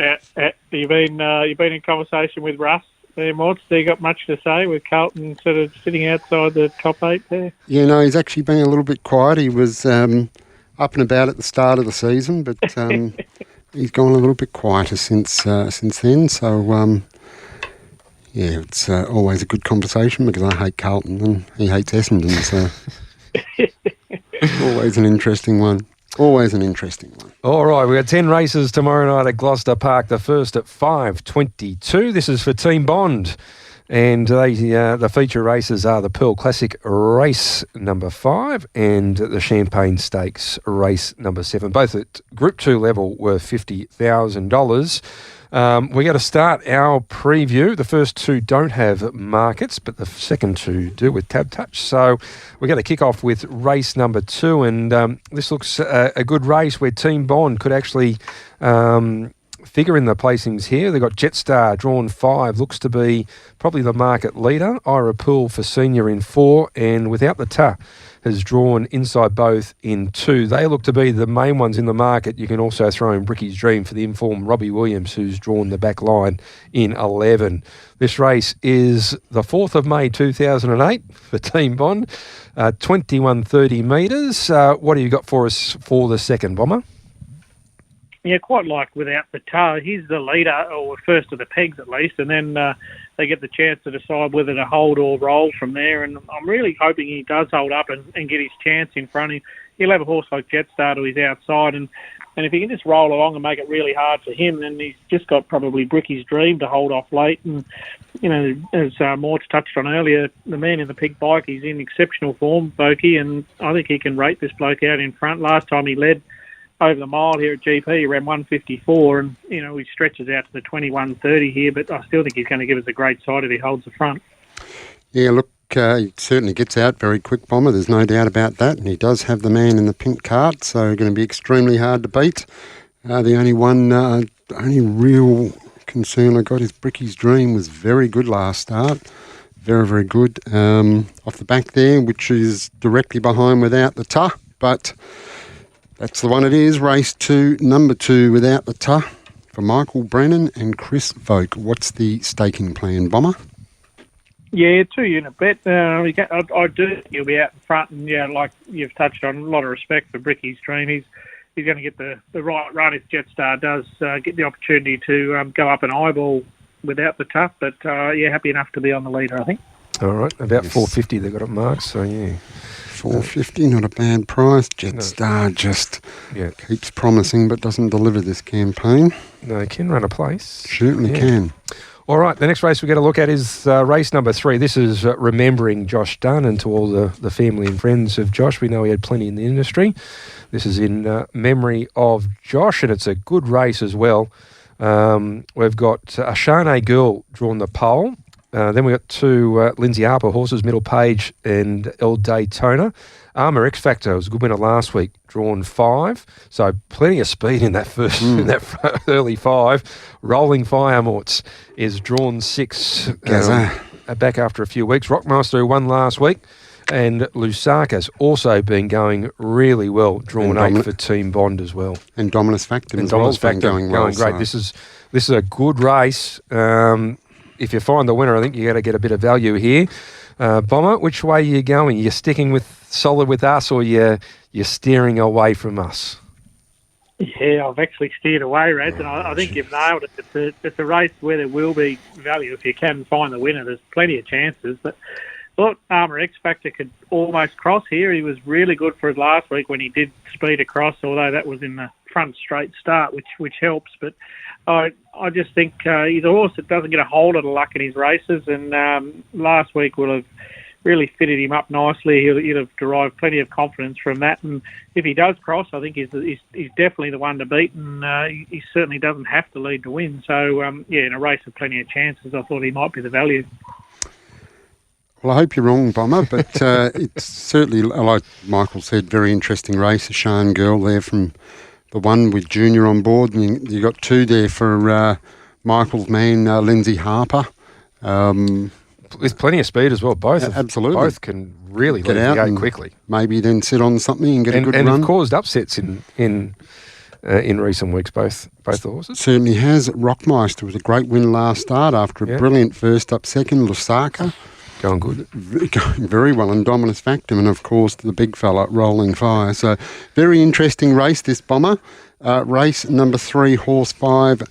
You've been in conversation with Russ there, Morts. Have you got much to say with Carlton sort of sitting outside the top 8 there? Yeah, no, he's actually been a little bit quiet. He was up and about at the start of the season, but he's gone a little bit quieter since then. So, it's always a good conversation because I hate Carlton and he hates Essendon. So, always an interesting one. Always an interesting one. All right, we've got 10 races tomorrow night at Gloucester Park. The first at 5:22. This is for Team Bond. And the feature races are the Pearl Classic race number 5 and the Champagne Stakes race number 7. Both at Group 2 level worth $50,000. We got to start our preview. The first 2 don't have markets, but the second 2 do with Tab Touch. So we're going to kick off with race number 2, and this looks a good race where Team Bond could actually figure in the placings here. They've got Jetstar drawn 5, looks to be probably the market leader. Ira Poole for senior in 4, and Without the Ta has drawn inside both in 2. They look to be the main ones in the market. You can also throw in Bricky's Dream for the informed Robbie Williams, who's drawn the back line in 11. This race is the 4th of May 2008 for Team Bond, 2130 metres. What have you got for us for the second, Bomber? Yeah, quite like Without the Ta. He's the leader, or first of the pegs at least, and then they get the chance to decide whether to hold or roll from there. And I'm really hoping he does hold up and get his chance in front of him. He'll have a horse like Jetstar to his outside, and if he can just roll along and make it really hard for him, then he's just got probably Bricky's Dream to hold off late. And, as Mort's touched on earlier, the man in the pig bike, he's in exceptional form, Vokey, and I think he can rate this bloke out in front. Last time he led over the mile here at GP, he ran 154, and he stretches out to the 21:30 here, but I still think he's going to give us a great side if he holds the front. Yeah, look, he certainly gets out very quick, Bomber, there's no doubt about that, and he does have the man in the pink cart, so going to be extremely hard to beat. The only real concern I got is Bricky's Dream was very good last start, very, very good off the back there, which is directly behind Without the Ta, but that's the one it is. Race 2, number 2, Without the Ta, for Michael Brennan and Chris Vogt. What's the staking plan, Bomber? Yeah, 2-unit bet. I do think he'll be out in front, and like you've touched on, a lot of respect for Bricky's Dream. He's going to get the right run if Jetstar does get the opportunity to go up and eyeball Without the Ta. But happy enough to be on the leader, I think. All right, about 450 they've got it marked, so yeah. 450, not a bad price. Jetstar just keeps promising but doesn't deliver this campaign. No, he can run a place. Certainly can. All right, the next race we're going to look at is race number 3. This is remembering Josh Dunn, and to all the family and friends of Josh. We know he had plenty in the industry. This is in memory of Josh, and it's a good race as well. We've got Ashane Girl drawn the pole. Then we got two Lindsay Harper horses, Middle Page and El Daytona. Armour X Factor was a good winner last week, drawn 5. So plenty of speed in that first, in that early 5. Rolling Fire Morts is drawn 6. Back after a few weeks. Rockmaster, who won last week. And Lusaka's also been going really well, drawn 8 for Team Bond as well. And Dominus Factum as well has been going well. Great. So. This is a good race. If you find the winner, I think you got to get a bit of value here. Bomber, which way are you going? You're sticking with solid with us, or you're steering away from us? Yeah, I've actually steered away, Reds, and I think you've nailed it. It's a race where there will be value if you can find the winner. There's plenty of chances, but I thought Armour X Factor could almost cross here. He was really good for it last week when he did speed across, although that was in the front straight start, which helps. But I just think he's a horse that doesn't get a whole lot of luck in his races, and last week will have really fitted him up nicely. He'll have derived plenty of confidence from that, and if he does cross, I think he's definitely the one to beat, and he certainly doesn't have to lead to win. So, in a race with plenty of chances, I thought he might be the value. Well, I hope you're wrong, Bomber, but it's certainly, like Michael said, very interesting race. A Shan girl there from the one with Junior on board, and you got 2 there for Michael's man, Lindsay Harper. With plenty of speed as well. Absolutely. Both can really get leave out the gate and quickly. Maybe then sit on something and get a good run. And have caused upsets in recent weeks, both the horses. Certainly has. Rockmeister was a great win last start after a brilliant first up second. Lusaka. Going good. Going very well. And Dominus Factum, and of course the big fella, Rolling Fire. So very interesting race, this, Bomber. Race number 3, horse 5,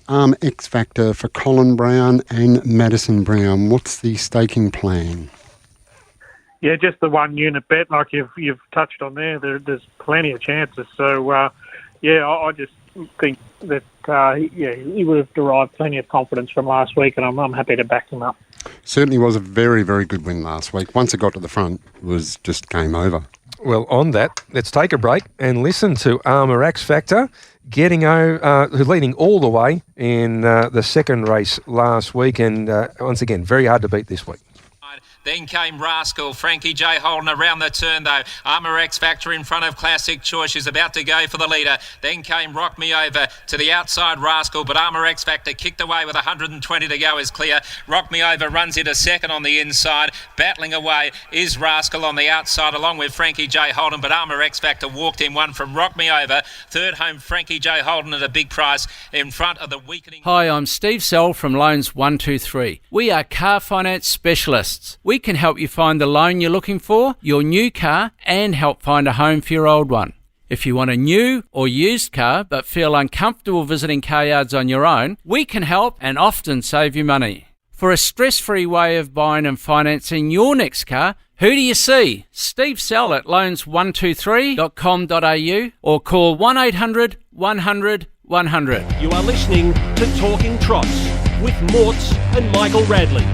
Arm X Factor for Colin Brown and Madison Brown. What's the staking plan? Yeah, just the 1 unit bet, like you've touched on there. There's plenty of chances. So, I just think that he would have derived plenty of confidence from last week, and I'm happy to back him up. Certainly was a very, very good win last week. Once it got to the front, it was just game over. Well, on that, let's take a break and listen to Armour X Factor leading all the way in the second race last week, and once again, very hard to beat this week. Then came Rascal. Frankie J. Holden around the turn, though. Armour X Factor in front of Classic Choice. She's about to go for the leader. Then came Rock Me Over to the outside, Rascal, but Armour X Factor kicked away with 120 to go is clear. Rock Me Over runs into second on the inside. Battling away is Rascal on the outside along with Frankie J. Holden, but Armour X Factor walked in one from Rock Me Over. Third home, Frankie J. Holden at a big price in front of the weakening... Hi, I'm Steve Sell from Loans 123. We are car finance specialists. We can help you find the loan you're looking for, your new car, and help find a home for your old one. If you want a new or used car but feel uncomfortable visiting car yards on your own, we can help and often save you money. For a stress-free way of buying and financing your next car, who do you see? Steve Sell at loans123.com.au or call 1800 100 100. You are listening to Talking Trots with Morts and Michael Radley.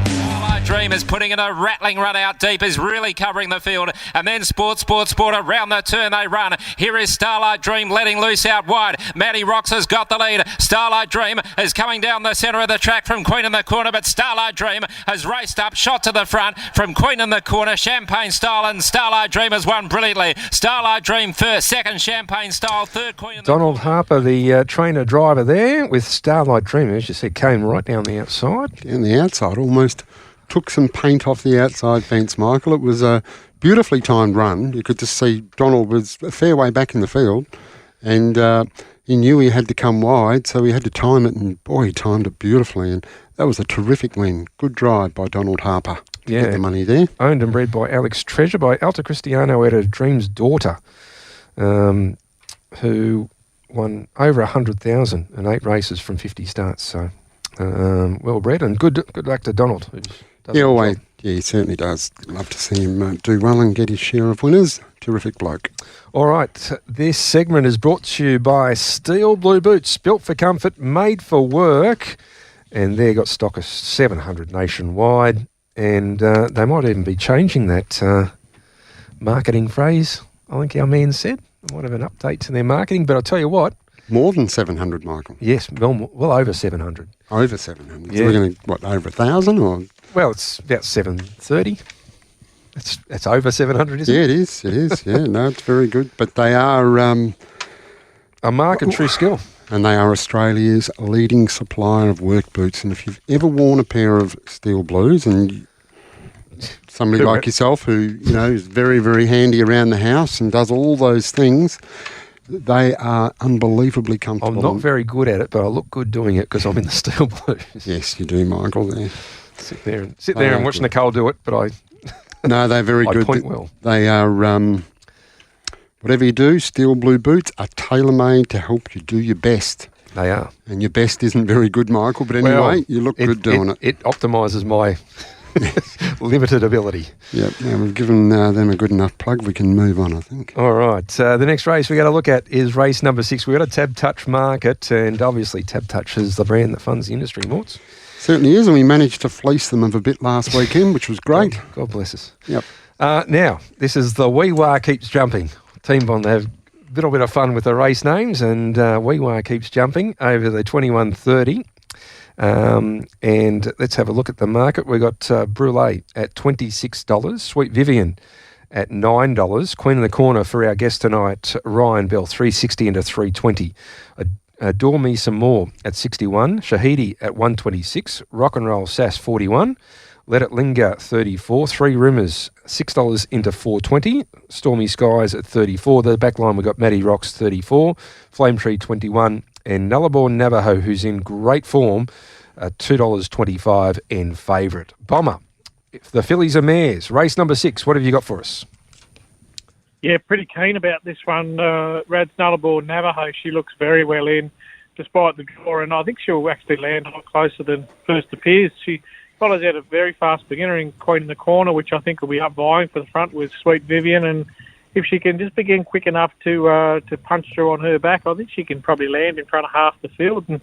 Dream is putting in a rattling run out deep, is really covering the field, and then Sport around the turn they run. Here is Starlight Dream letting loose out wide. Matty Rocks has got the lead. Starlight Dream is coming down the centre of the track from Queen in the corner, but Starlight Dream has raced up, shot to the front from Queen in the corner. Champagne Style and Starlight Dream has won brilliantly. Starlight Dream first, second Champagne Style, third Queen in the Donald Harper, the trainer driver there with Starlight Dream, as you said, came right down the outside. Down the outside, almost took some paint off the outside fence, Michael. It was a beautifully timed run. You could just see Donald was a fair way back in the field, and he knew he had to come wide, so he had to time it, and boy, he timed it beautifully, and that was a terrific win. Good drive by Donald Harper to get the money there. Owned and bred by Alex Treasure, by Alta Cristiano out of Dream's daughter, who won over 100,000 in 8 races from 50 starts, so well bred, and good luck to Donald. He certainly does. Love to see him do well and get his share of winners. Terrific bloke. All right, this segment is brought to you by Steel Blue Boots, built for comfort, made for work, and they got stock of 700 nationwide, and they might even be changing that marketing phrase, I think our man said. Might have an update to their marketing, but I'll tell you what. More than 700, Michael. Yes, well over 700. Over 700. Yeah. So we're going to, over 1,000 or... Well, it's about 7:30. It's over 700, isn't it? Yeah, it is. It is. Yeah, no, it's very good. But they are a mark and true skill. And they are Australia's leading supplier of work boots. And if you've ever worn a pair of Steel Blues, and somebody like yourself who is very, very handy around the house and does all those things, they are unbelievably comfortable. I'm not very good at it, but I look good doing it because I'm in the Steel Blues. Yes, you do, Michael. There, sit there and watch Nicole do it, but I. No, they're very good. Point well. They are, whatever you do, Steel Blue boots are tailor-made to help you do your best. They are. And your best isn't very good, Michael, but anyway, you look good doing it. It optimises my limited ability. Yep, now we've given them a good enough plug. We can move on, I think. All right. The next race we're going to look at is race number 6. We've got a Tab Touch market, and obviously Tab Touch is the brand that funds the industry, Morts. Certainly is, and we managed to fleece them of a bit last weekend, which was great. God bless us. Yep. Now, this is the Wee Wah Keeps Jumping. Team Bond, they have a little bit of fun with the race names, and Wee Wah Keeps Jumping over the 21.30. And let's have a look at the market. We've got Brûlée at $26, Sweet Vivian at $9, Queen in the Corner for our guest tonight, Ryan Bell, $3.60 into $3.20. Adore Me Some More at 61, Shahidi at 126, Rock and Roll Sass 41, Let It Linger 34, Three Rumours $6 into $4.20, Stormy Skies at 34. The back line we've got Matty Rocks 34, Flame Tree 21, and Nullarbor Navajo, who's in great form, $2.25 and favourite. Bomber, if the fillies are mares, race number 6, what have you got for us? Yeah, pretty keen about this one. Rad's Nullarbor Navajo, she looks very well in, despite the draw, and I think she'll actually land a lot closer than first appears. She follows out a very fast beginner in Queen in the Corner, which I think will be up vying for the front with Sweet Vivian, and if she can just begin quick enough to punch through on her back, I think she can probably land in front of half the field, and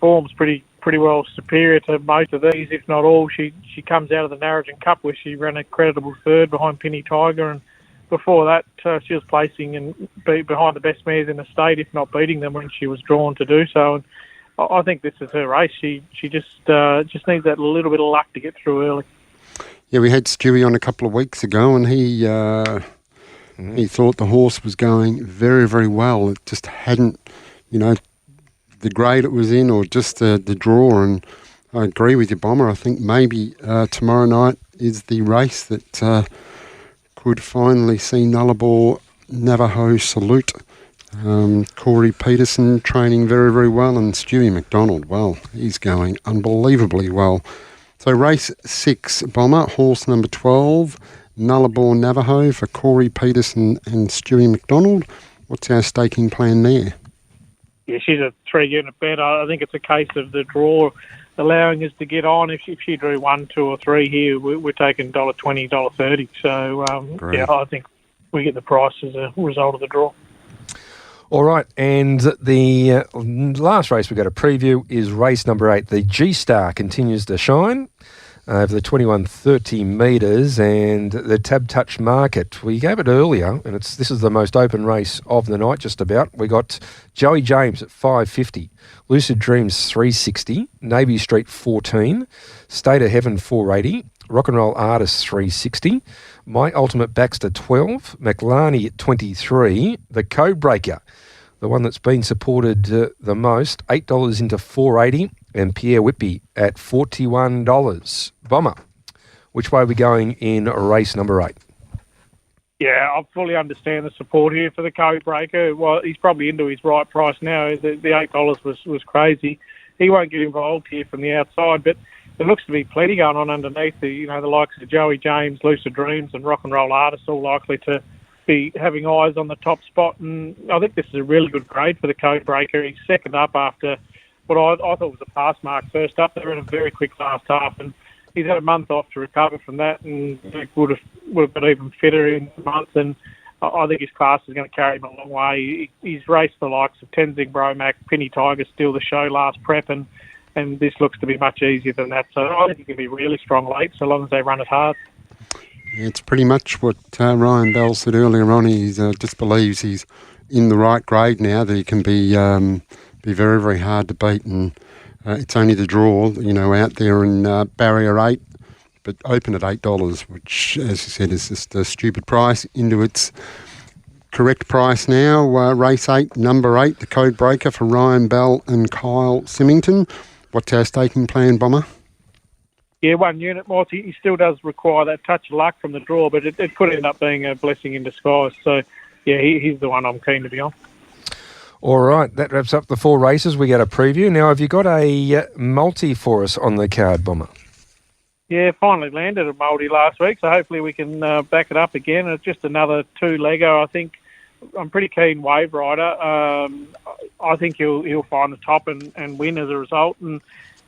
form's pretty well superior to most of these, if not all. She comes out of the Narrogin Cup where she ran a creditable third behind Penny Tiger, and before that, she was placing and behind the best mares in the state, if not beating them when she was drawn to do so. And I think this is her race. She just needs that little bit of luck to get through early. Yeah, we had Stewie on a couple of weeks ago, and he thought the horse was going very, very well. It just hadn't, the grade it was in or just the draw. And I agree with you, Bomber. I think maybe tomorrow night is the race that could finally see Nullarbor Navajo salute. Corey Peterson training very, very well, and Stewie McDonald, well, he's going unbelievably well. So race 6, Bomber, horse number 12, Nullarbor Navajo for Corey Peterson and Stewie McDonald. What's our staking plan there? Yeah, she's a 3-unit bet. I think it's a case of the draw allowing us to get on. If she drew 1, 2 or 3 here, we're taking $1.20, $1.30. So, yeah, I think we get the price as a result of the draw. All right, and the last race we've got to preview is race number 8. The G-Star continues to shine over the 21.30 metres, and the Tab Touch market. We gave it earlier, and this is the most open race of the night, just about. We got Joey James at $5.50, Lucid Dreams $3.60, Navy Street $14, State of Heaven $4.80, Rock and Roll Artist $3.60, My Ultimate Baxter $12, McLarney at $23, the Codebreaker, the one that's been supported the most, $8 into $4.80, and Pierre Whitby at $41. Bomber, which way are we going in race number 8? Yeah, I fully understand the support here for the Codebreaker. Well, he's probably into his right price now. The $8 was crazy. He won't get involved here from the outside, but there looks to be plenty going on underneath. The likes of Joey James, Lucid Dreams, and Rock and Roll Artists all likely to be having eyes on the top spot. And I think this is a really good grade for the Codebreaker. He's second up after what I thought was a pass mark first up. They were in a very quick last half, and he's had a month off to recover from that, and would have got even fitter in the month. And I think his class is going to carry him a long way. He's raced the likes of Tenzing Bromac, Penny Tiger, Steal the Show last prep, and this looks to be much easier than that. So I think he can be really strong late, so long as they run it hard. Yeah, it's pretty much what Ryan Bell said earlier on. He just believes he's in the right grade now, that he can be very, very hard to beat. And It's only the draw, out there in barrier 8, but open at $8, which, as you said, is just a stupid price. Into its correct price now, race 8, number 8, the code breaker for Ryan Bell and Kyle Symington. What's our staking plan, Bomber? Yeah, 1 unit, Morty. He still does require that touch of luck from the draw, but it could end up being a blessing in disguise. So, yeah, he's the one I'm keen to be on. All right, that wraps up the 4 races. We get a preview. Now, have you got a multi for us on the card, Bomber? Yeah, finally landed a multi last week, so hopefully we can back it up again. It's just another 2-legger. I think I'm pretty keen Wave Rider. I think he'll find the top and win as a result. And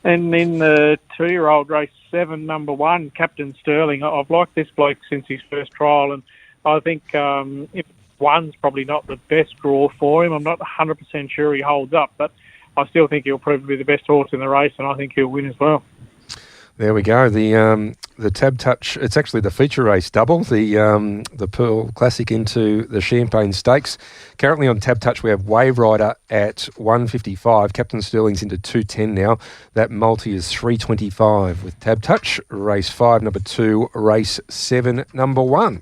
in the 2-year-old race 7, number 1, Captain Sterling, I've liked this bloke since his first trial, and I think if 1's probably not the best draw for him, I'm not 100% sure he holds up, but I still think he'll prove to be the best horse in the race, and I think he'll win as well. There we go. The Tab Touch, it's actually the feature race double, the Pearl Classic into the Champagne Stakes. Currently on Tab Touch we have Wave Rider at 155. Captain Sterling's into 210 now. That multi is 325 with Tab Touch. Race 5, number 2. Race 7, number 1.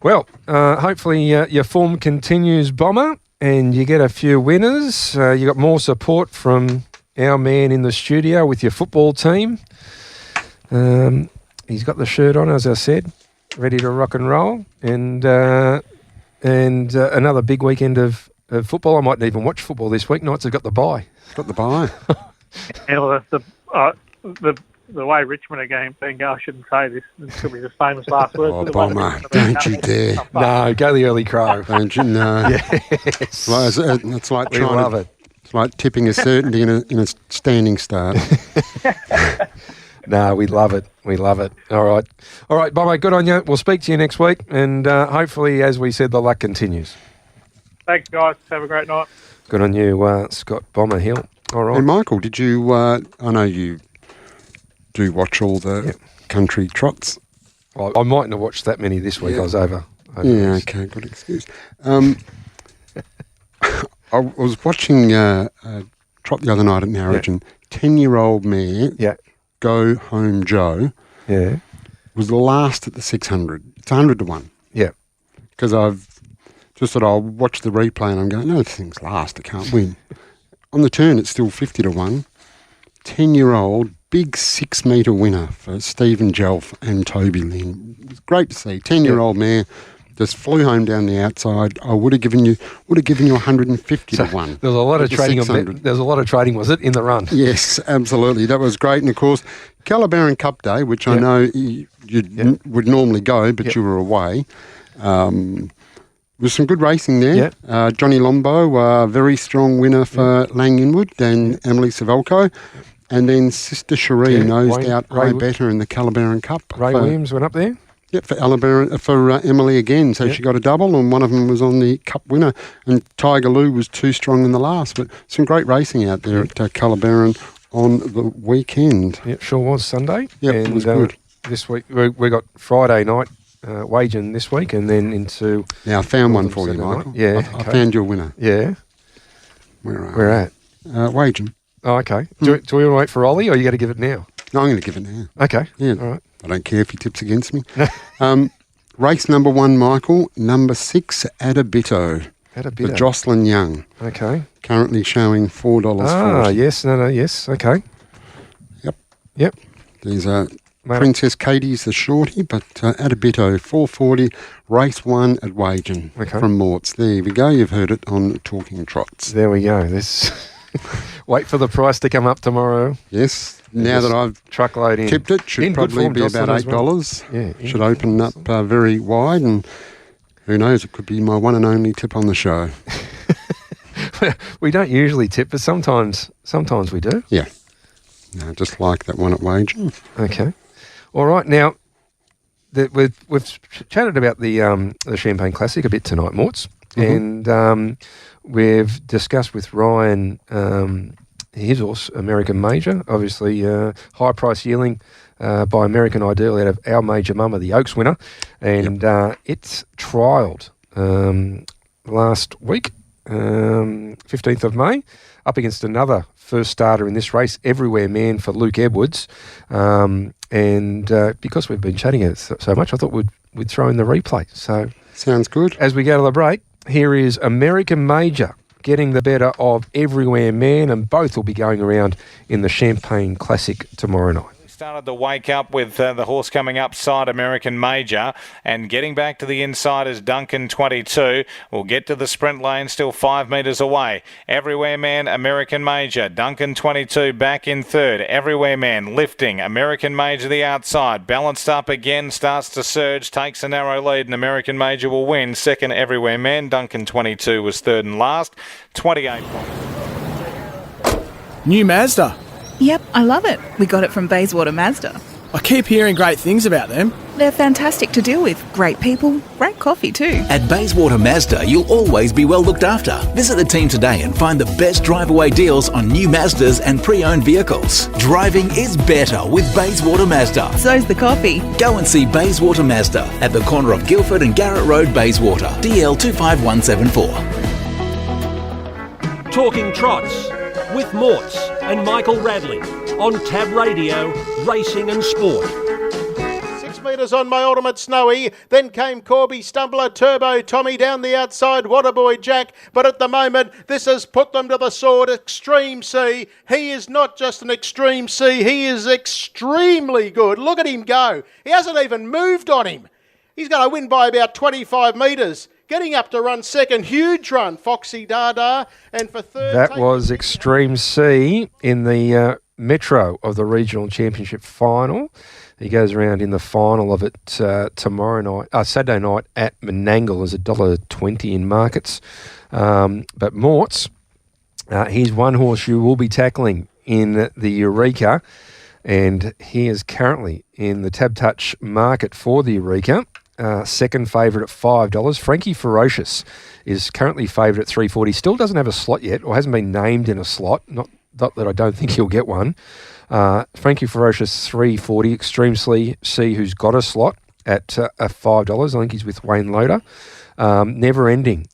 Well, hopefully your form continues, Bomber, and you get a few winners. You got more support from our man in the studio with your football team. He's got the shirt on, as I said, ready to rock and roll. And another big weekend of football. I mightn't even watch football this week. Knights have got the bye. Got the bye. The way Richmond are being go, I shouldn't say this. This could be the famous last word. Oh, Bomber, don't you dare. No, go the early crow. Don't you know? Yes. It's like We love it. It's like tipping a certainty in a standing start. No, we love it. We love it. All right, Bomber, good on you. We'll speak to you next week, and hopefully, as we said, the luck continues. Thanks, guys. Have a great night. Good on you, Scott Bomber Hill. All right. Hey, Michael, did you... I know you do watch all the country trots. I mightn't have watched that many this week. I was over. Yeah, okay, good excuse. I was watching trot the other night at Narrage, and 10-year-old mare, Go Home Joe, was the last at the 600. It's 100 to 1. Yeah. Because I've just thought I'll watch the replay and I'm going, no, this thing's last, it can't win. On the turn, it's still 50 to 1. 10-year-old, big 6-metre winner for Stephen Jelf and Toby Lynn. It was great to see. 10-year-old mare. Just flew home down the outside. I would have given you 150 to 1. There was a lot of trading. There was a lot of trading, was it, in the run? Yes, absolutely. That was great. And of course, Calabaran Cup Day, which I know you would normally go, but you were away. Was some good racing there. Johnny Lombo, very strong winner for Lang Inwood and Emily Savelko. And then Sister Cherie nosed out Ray Better in the Calabaran Cup. Ray Williams went up there. Yep, for Emily again. So she got a double, and one of them was on the Cup winner. And Tiger Lou was too strong in the last. But some great racing out there at Calabaran on the weekend. Yeah, sure was Sunday. Yeah, it was good. This week we got Friday night waging this week, and then into. Now I found one for you, Michael. Yeah, I found your winner. Yeah. Where at? Waging. Oh, okay. Do we want to wait for Ollie, or you got to give it now? No, I'm going to give it now. Okay. Yeah. All right. I don't care if he tips against me. Race number 1, Michael. Number 6, Adabito. For Jocelyn Young. Okay. Currently showing $4.40. Ah, yes. Yes. Okay. Yep. There's Princess Katie's the shorty, but Adabito, $4.40. Race 1 at Wagen from Morts. There we go. You've heard it on Talking Trots. There we go. Wait for the price to come up tomorrow. Yes. Now that I've truckload in. Tipped it, should probably be about $8. Yeah, should open up very wide, and who knows, it could be my one and only tip on the show. We don't usually tip, but sometimes we do. Yeah. No, just like that one at Wagen. Okay. All right. Now, we've chatted about the Champagne Classic a bit tonight, Morts, and we've discussed with Ryan his horse, American Major, obviously high price yearling by American Ideal out of Our Major Mama, the Oaks winner, and it's trialled last week, 15th of May, up against another first starter in this race, Everywhere Man for Luke Edwards. And because we've been chatting it so much, I thought we'd throw in the replay. So sounds good. As we go to the break, here is American Major getting the better of Everywhere Man, and both will be going around in the Champagne Classic tomorrow night. Started the wake up with the horse coming upside American Major, and getting back to the inside is Duncan 22. We'll get to the sprint lane, still 5 metres away. Everywhere Man, American Major. Duncan 22 back in third. Everywhere Man lifting. American Major the outside. Balanced up again, starts to surge, takes a narrow lead, and American Major will win. Second, Everywhere Man. Duncan 22 was third and last. 28 points. New Mazda. Yep, I love it. We got it from Bayswater Mazda. I keep hearing great things about them. They're fantastic to deal with. Great people, great coffee too. At Bayswater Mazda, you'll always be well looked after. Visit the team today and find the best drive-away deals on new Mazdas and pre-owned vehicles. Driving is better with Bayswater Mazda. So's the coffee. Go and see Bayswater Mazda at the corner of Guildford and Garrett Road, Bayswater. DL 25174. Talking Trots with Morts and Michael Radley on Tab Radio, Racing and Sport. 6 metres on My Ultimate Snowy. Then came Corby, Stumbler, Turbo, Tommy down the outside, Waterboy Jack. But at the moment, this has put them to the sword. Extreme C. He is not just an Extreme C. He is extremely good. Look at him go. He hasn't even moved on him. He's going to win by about 25 metres. Getting up to run second, huge run, Foxy Dada. And for third... That was Extreme C in the Metro of the Regional Championship final. He goes around in the final of it Saturday night at Menangle. There's $1.20 in markets. But Morts, he's one horse you will be tackling in the Eureka, and he is currently in the Tab Touch market for the Eureka. Second favourite at $5. Frankie Ferocious is currently favourite at $3.40. Still doesn't have a slot yet, or hasn't been named in a slot. Not that I don't think he'll get one. Frankie Ferocious $3.40. Extreme C, who's got a slot at $5. I think he's with Wayne Loader. Never Ending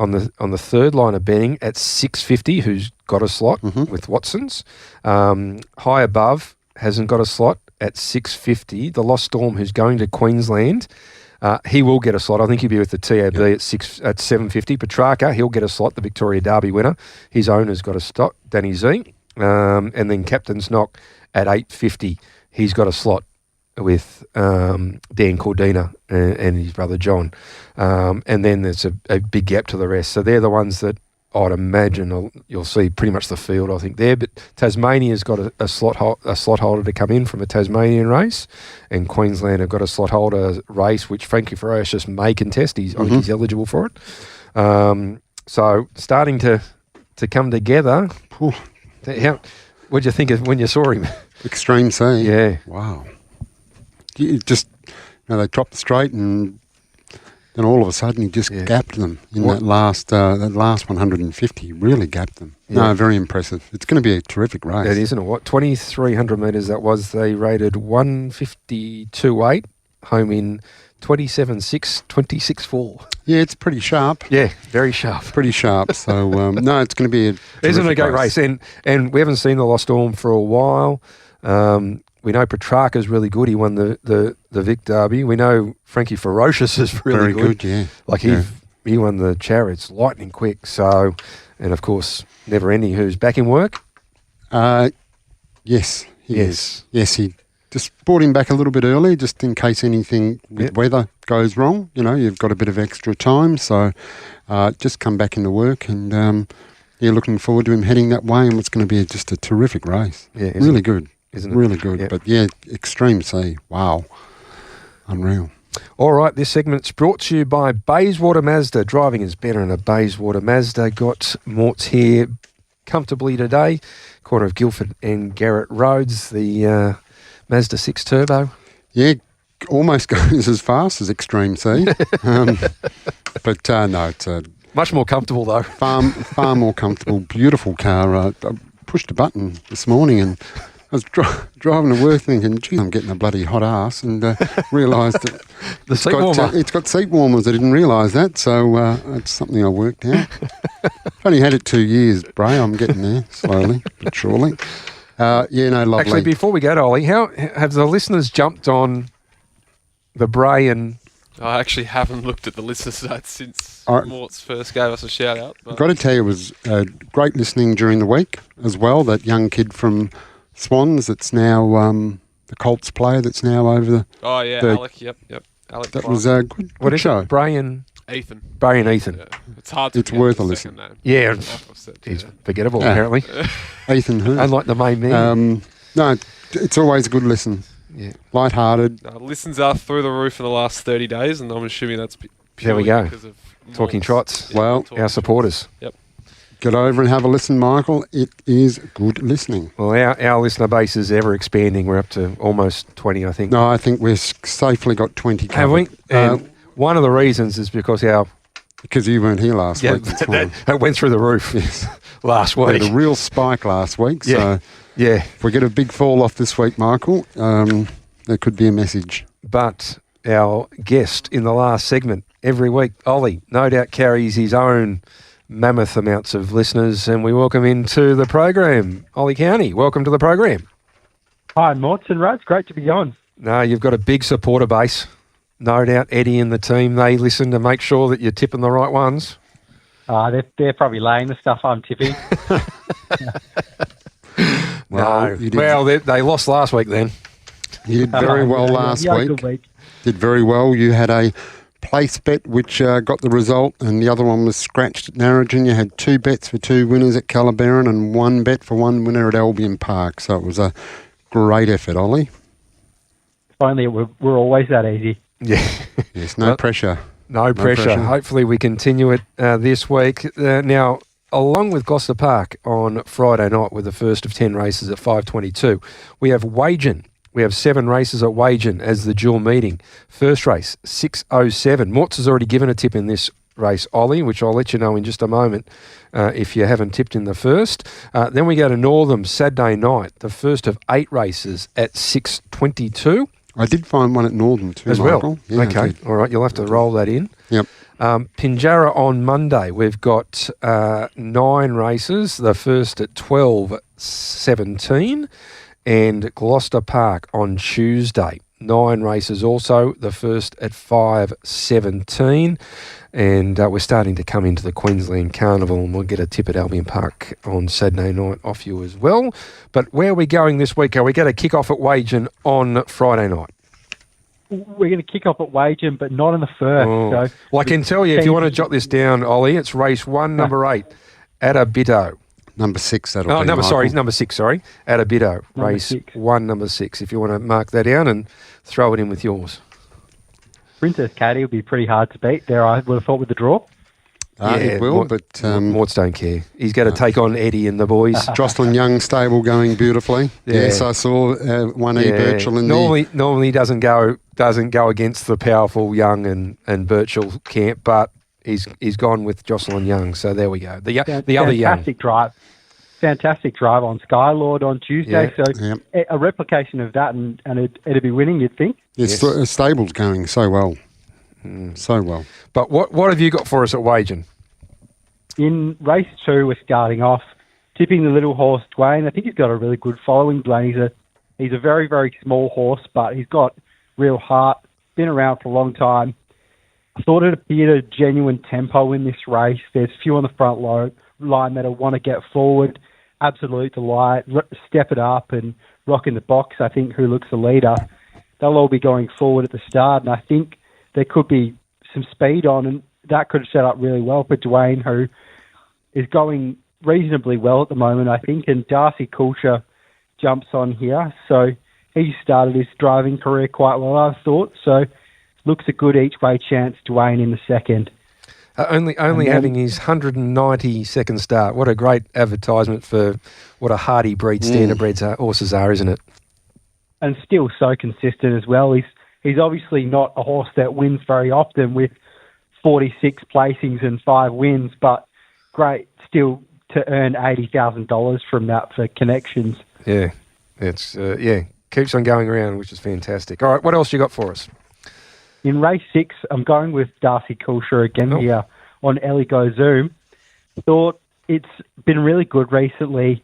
on the third line of betting at $6.50. Who's got a slot with Watson's. High Above hasn't got a slot at $6.50. The Lost Storm, who's going to Queensland. He will get a slot. I think he'll be with the TAB at $7.50. Petrarca, he'll get a slot, the Victoria Derby winner. His owner's got a slot, Danny Z. And then Captain's Knock at $8.50. He's got a slot with Dan Cordina and his brother John. And then there's a big gap to the rest. So they're the ones that I'd imagine you'll see pretty much the field, I think, there. But Tasmania's got a slot holder to come in from a Tasmanian race, and Queensland have got a slot holder race, which Frankie Ferocious may contest. I think he's eligible for it. So starting to come together. What did you think of when you saw him? Extreme C. Yeah. Wow. They dropped the straight, and then all of a sudden he just gapped them in that last 150. Really gapped them. Yeah. No, very impressive. It's going to be a terrific race. It is, isn't it? What, 2,300 metres that was. They rated 152.8, home in 27.6, 26.4. Yeah, it's pretty sharp. Yeah, very sharp. Pretty sharp. So, no, it's going to be a Isn't it a great race? And we haven't seen the Lost Storm for a while. We know Petrarca's really good. He won the Vic Derby. We know Frankie Ferocious is really good. Yeah. Like he won the Chariots lightning quick. So, and of course, Never Ending, who's back in work. Yes, he is. Yes, he just brought him back a little bit early, just in case anything with weather goes wrong. You've got a bit of extra time, so just come back into work, and looking forward to him heading that way. And it's going to be just a terrific race. Yeah, really good. Isn't it? Really good. Yep. But Extreme C. Wow. Unreal. All right, this segment's brought to you by Bayswater Mazda. Driving is better in a Bayswater Mazda. Got Morts here comfortably today. Corner of Guildford and Garrett Roads. The Mazda 6 Turbo. Yeah, almost goes as fast as Extreme C. But no, it's much more comfortable though. Far more comfortable. Beautiful car. I pushed a button this morning and was driving to work thinking, gee, I'm getting a bloody hot ass, and realised that it's got seat warmers. I didn't realise that, so it's something I worked out. I've only had it 2 years, Bray. I'm getting there slowly but surely. Lovely. Actually, before we go to Ollie, how have the listeners jumped on the Bray and... I actually haven't looked at the listeners' notes since Mort's first gave us a shout-out. I've got to tell you, it was great listening during the week as well. That young kid from Swans that's now the Colts player that's now over the... Oh, yeah, Alec, yep. Alec that was a good show. Bray and... Ethan. Bray and Ethan. Yeah. It's hard to It's worth a listen. Name. Yeah. He's forgettable, apparently. Ethan who? Unlike the main man. No, it's always a good listen. Yeah. Light-hearted. Listens are through the roof in the last 30 days, and I'm assuming that's there we go. Because of Talking Trots. Yeah, well, our supporters. Yep. Get over and have a listen, Michael. It is good listening. Well, our listener base is ever expanding. We're up to almost 20, I think. No, I think we've safely got 20 covered. Have we? And one of the reasons is because because you weren't here last week. That went through the roof last week. We had a real spike last week. Yeah. So if we get a big fall off this week, Michael, there could be a message. But our guest in the last segment every week, Ollie, no doubt carries his own mammoth amounts of listeners, and we welcome into the program Ollie Cownie. Welcome to the program. Hi, Morts and Rats. Great to be on. No, you've got a big supporter base. No doubt Eddie and the team, they listen to make sure that you're tipping the right ones. They're probably laying the stuff I'm tipping. They lost last week then. You did very well last week. Did very well. You had a place bet which got the result, and the other one was scratched at Narrogin. You had 2 bets for 2 winners at Calabaron and 1 bet for 1 winner at Albion Park. So it was a great effort, Ollie. Finally, we're always that easy. Yeah. Yes, no pressure. No pressure. Hopefully we continue it this week. Now, along with Gloucester Park on Friday night with the first of 10 races at 5:22, we have Wagen. We have 7 races at Wagen as the dual meeting. First race, 6:07. Mortz has already given a tip in this race, Ollie, which I'll let you know in just a moment if you haven't tipped in the first. Then we go to Northam Saturday night, the first of 8 races at 6:22. I did find one at Northern too, as Michael. well. Yeah, okay, all right, you'll have to roll that in. Yep. Pinjarra on Monday, we've got 9 races, the first at 12:17, and Gloucester Park on Tuesday. 9 races also, the first at 5:17, and we're starting to come into the Queensland Carnival, and we'll get a tip at Albion Park on Saturday night off you as well. But where are we going this week? Are we going to kick off at Wagen on Friday night? We're going to kick off at Wagen, but not in the first. So well, I can tell you, if you want to jot this down, Ollie, it's race 1, number 8, Adabito. Number 6, that'll be number 6, sorry. Adabito, Number race 6. 1, number 6, if you want to mark that down and throw it in with yours. Princess Katie will be pretty hard to beat there, I would have thought, with the draw. It will, but... Morts don't care. He's going to take on Eddie and the boys. Jocelyn Young stable going beautifully. Yeah. Yes, I saw 1E Birchall in normally doesn't go against the powerful Young and Birchall camp, but he's gone with Jocelyn Young, so there we go. The other Young. Fantastic drive on Skylord on Tuesday. Yeah. So a replication of that, and it'd be winning, you'd think. Yes, the stable's going so well. So well. But what have you got for us at Wagen? In race 2, we're starting off tipping the little horse Dwayne. I think he's got a really good following. Dwayne, he's a very, very small horse, but he's got real heart. Been around for a long time. I thought it appeared a genuine tempo in this race. There's few on the front line that'll want to get forward. Absolute delight. Step it up and rock in the box, I think, who looks the leader. They'll all be going forward at the start, and I think there could be some speed on, and that could set up really well for Dwayne, who is going reasonably well at the moment, I think, and Darcy Coulter jumps on here. So he started his driving career quite well, I thought. So looks a good each-way chance, Dwayne, in the second. Only having his 192nd start. What a great advertisement for what a hardy breed standard-bred horses are, isn't it? And still so consistent as well. He's obviously not a horse that wins very often with 46 placings and 5 wins, but great still to earn $80,000 from that for connections. Yeah. It's, keeps on going around, which is fantastic. All right, what else you got for us? In race 6, I'm going with Darcy Coulter again here on Ellie Go Zoom. Thought it's been really good recently.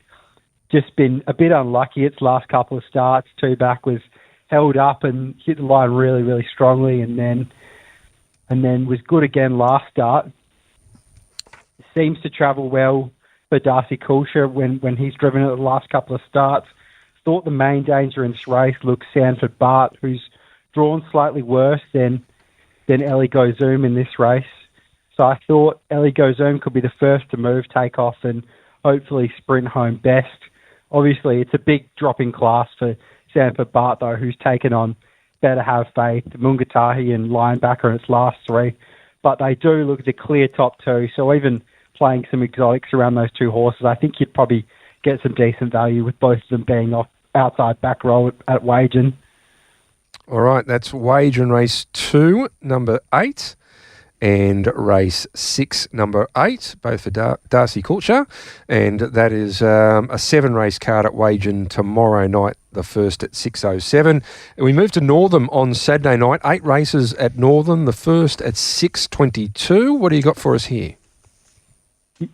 Just been a bit unlucky its last couple of starts. 2 back was held up and hit the line really, really strongly, and then was good again last start. Seems to travel well for Darcy Coulter when he's driven it the last couple of starts. Thought the main danger in this race looks Sanford Bart, who's drawn slightly worse than Ellie Go Zoom in this race. So I thought Ellie Go Zoom could be the first to move, take off, and hopefully sprint home best. Obviously, it's a big drop in class for Sanford Bart, though, who's taken on Better Have Faith, Mungatahi and Linebacker in its last 3. But they do look at the clear top 2, so even playing some exotics around those 2 horses, I think you'd probably get some decent value with both of them being off outside back row at Wagen. All right, that's Wagen race 2, number 8, and race 6, number 8, both for Darcy Coulter. And that is a 7-race card at Wagen tomorrow night, the first at 6:07. And we move to Northam on Saturday night, 8 races at Northam, the first at 6:22. What do you got for us here?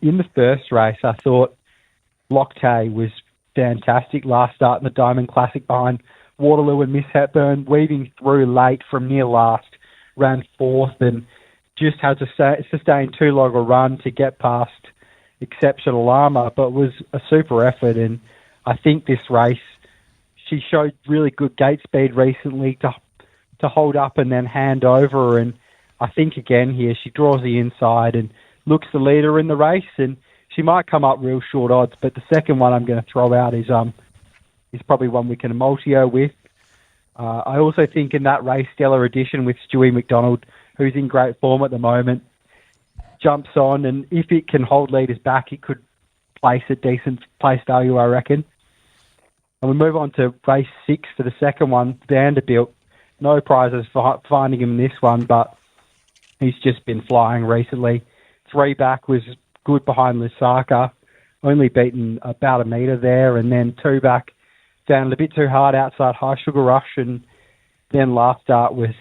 In the first race, I thought Locktay was fantastic last start in the Diamond Classic behind Waterloo and Miss Hepburn, weaving through late from near last, ran 4th and just had to sustain too long a run to get past Exceptional Armour, but was a super effort. And I think this race, she showed really good gate speed recently to hold up and then hand over. And I think again here she draws the inside and looks the leader in the race, and she might come up real short odds. But the second one I'm going to throw out is probably one we can multi-o with. I also think in that race, Stellar Edition with Stewie McDonald, who's in great form at the moment, jumps on, and if it can hold leaders back, it could place a decent place value, I reckon. And we move on to race 6 for the second one, Vanderbilt. No prizes for finding him in this one, but he's just been flying recently. 3 back was good behind Lusaka, only beaten about a metre there, and then 2 back found it a bit too hard outside High Sugar Rush, and then last start was